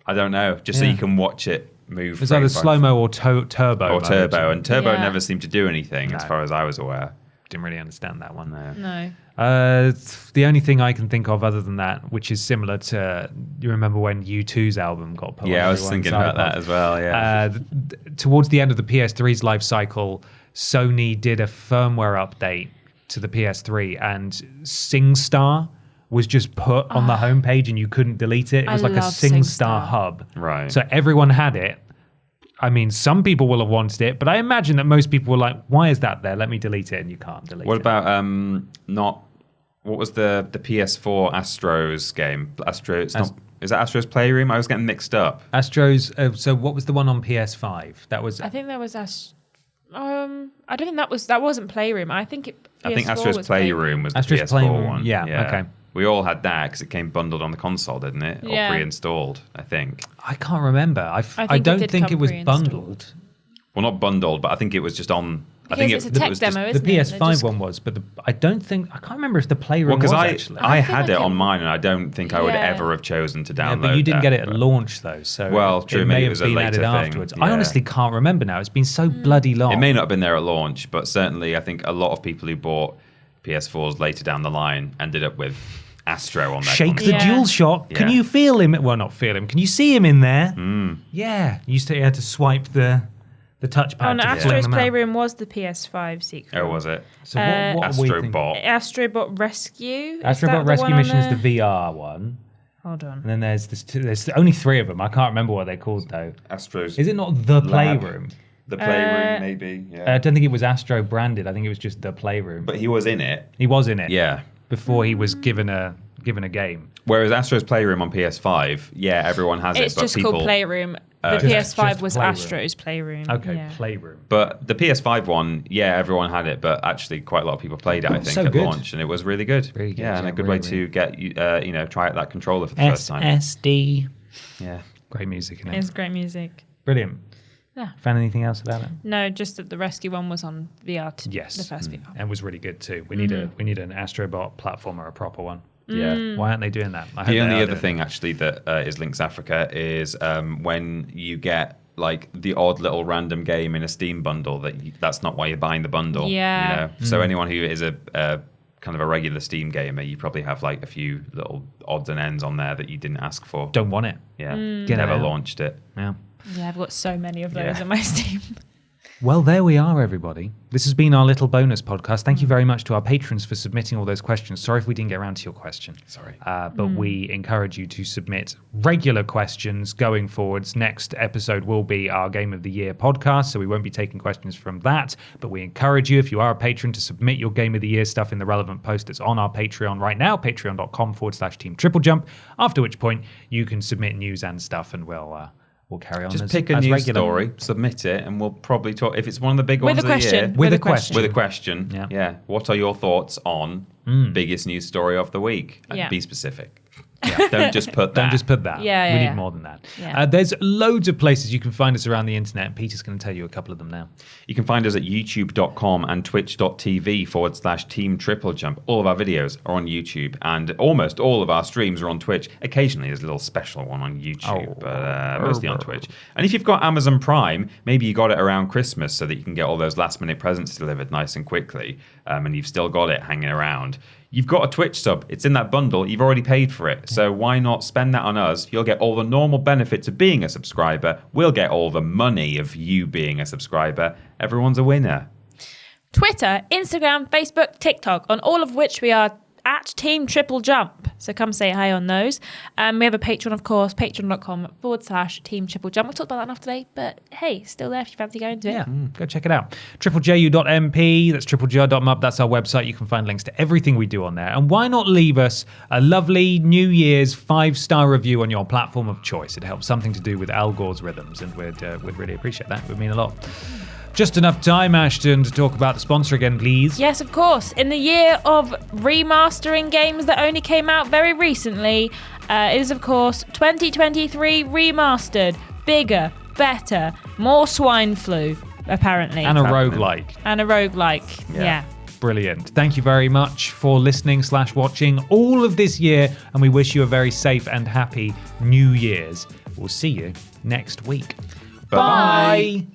I don't know, just so you can watch it move. It's frame either by slow-mo or turbo. or turbo, mode. and turbo Yeah. never seemed to do anything as No. far as I was aware. Didn't really understand that one. No. The only thing I can think of other than that, which is similar to, you remember when U2's album got put on Yeah, I was everyone's thinking about iPod? that as well. Yeah, Towards the end of the PS3's life cycle, Sony did a firmware update to the PS3 and SingStar was just put on the homepage and you couldn't delete it. It was like a love SingStar SingStar. hub. Right. So everyone had it I mean, some people will have wanted it, but I imagine that most people were like, why is that there? Let me delete it, and you can't delete it. What about what was the PS4 Astros game? Is that Astros Playroom? I was getting mixed up. Astros. So what was the one on PS5? That was. I think that was I don't think that wasn't Playroom. I think Astros Playroom was the Astros PS4 Playroom, one. yeah, okay. We all had that because it came bundled on the console, didn't it? Or Yeah. pre-installed, I think. I can't remember. I think don't it did think come it was pre-installed. bundled. Well, not bundled, but I think it was just on. Because I think it's a it tech was demo, just, isn't The it? PS5 one was, but I can't remember if the Playroom because was I actually. I I feel had like it it- on mine, and I don't think I would Yeah. ever have chosen to download. Yeah, but you didn't that, get it at but- launch though, so Well, true, it may maybe it have was a been later added thing. afterwards. I Yeah. honestly can't remember now. It's been so bloody long. It may not have been there at launch, but certainly I think a lot of people who bought PS4s later down the line ended up with Astro on their Shake console. the Yeah. DualShock. Can Yeah. you feel him? Well, not feel him. Can you see him in there? Yeah. You used to had to swipe the touchpad no, to fling Astro's them out. Playroom was the PS5 sequel. Oh, was it? So what are we thinking? Astrobot. Astrobot Rescue. Is that Astrobot the Rescue one on Mission is the VR one. Hold on. And then there's only 3 of them. I can't remember what they're called though. Astro's. Is it not the Lab. Playroom? The Playroom, maybe. Yeah. I don't think it was Astro branded. I think it was just the Playroom. But he was in it. He was in it. Yeah. Before he was given a game. Whereas Astro's Playroom on PS5, yeah, everyone has It's it, but just people. called Playroom. The Just PS5 was Playroom. Astro's Playroom. Okay, Yeah. Playroom. But the PS5 one, yeah, everyone had it, but actually quite a lot of people played it, I think, So at good. launch, and it was really good. Really good, yeah, and yeah, a good really, way to get try out that controller for the first time. SSD. Yeah. Great music in it. It's great music. Brilliant. Yeah. Found anything else about it? No, just that the Rescue one was on VR. Yes. The first VR. And was really good too. We need an Astrobot platformer, a proper one. Yeah. Why aren't they doing that? I hope The they only are other doing thing actually that is Links Africa is when you get like the odd little random game in a Steam bundle that's not why you're buying the bundle. Yeah. You know? So anyone who is a kind of a regular Steam gamer, you probably have like a few little odds and ends on there that you didn't ask for. Don't want it. Yeah. Get Never it out. launched it. Yeah. Yeah, I've got so many of those Yeah. on my Steam. Well, there we are, everybody. This has been our little bonus podcast. Thank you very much to our patrons for submitting all those questions. Sorry if we didn't get around to your question. Sorry. But we encourage you to submit regular questions going forwards. Next episode will be our Game of the Year podcast, so we won't be taking questions from that. But we encourage you, if you are a patron, to submit your Game of the Year stuff in the relevant post that's on our Patreon right now, patreon.com/Team TripleJump, after which point you can submit news and stuff, and we'll carry on. Just pick a as news regular. story, submit it, and we'll probably talk. If it's one of the big With ones a of the question. year, With a question. with a question, Yeah. What are your thoughts on biggest news story of the week? Yeah. Be specific. Yeah. Don't just put that. Don't just put that. Yeah, we yeah, need yeah. more than that. Yeah. There's loads of places you can find us around the internet. Peter's going to tell you a couple of them now. You can find us at youtube.com and twitch.tv/Team TripleJump. All of our videos are on YouTube, and almost all of our streams are on Twitch. Occasionally, there's a little special one on YouTube, but mostly on Twitch. And if you've got Amazon Prime, maybe you got it around Christmas so that you can get all those last-minute presents delivered nice and quickly, and you've still got it hanging around. You've got a Twitch sub. It's in that bundle. You've already paid for it. So why not spend that on us? You'll get all the normal benefits of being a subscriber. We'll get all the money of you being a subscriber. Everyone's a winner. Twitter, Instagram, Facebook, TikTok, on all of which we are at Team Triple Jump. So come say hi on those. We have a Patreon, of course, patreon.com/Team Triple Jump. We'll talk about that enough today, but hey, still there if you fancy going to it. Yeah, go check it out. TripleJU.mp, that's triplej.mub, that's our website. You can find links to everything we do on there. And why not leave us a lovely New Year's 5-star review on your platform of choice? It helps something to do with Al Gore's rhythms, and we'd really appreciate that. It would mean a lot. Just enough time, Ashton, to talk about the sponsor again, please. Yes, of course. In the year of remastering games that only came out very recently, it is, of course, 2023 Remastered. Bigger, better, more swine flu, apparently. And a roguelike. And a roguelike, yeah. Brilliant. Thank you very much for listening/watching all of this year, and we wish you a very safe and happy New Year's. We'll see you next week. Bye.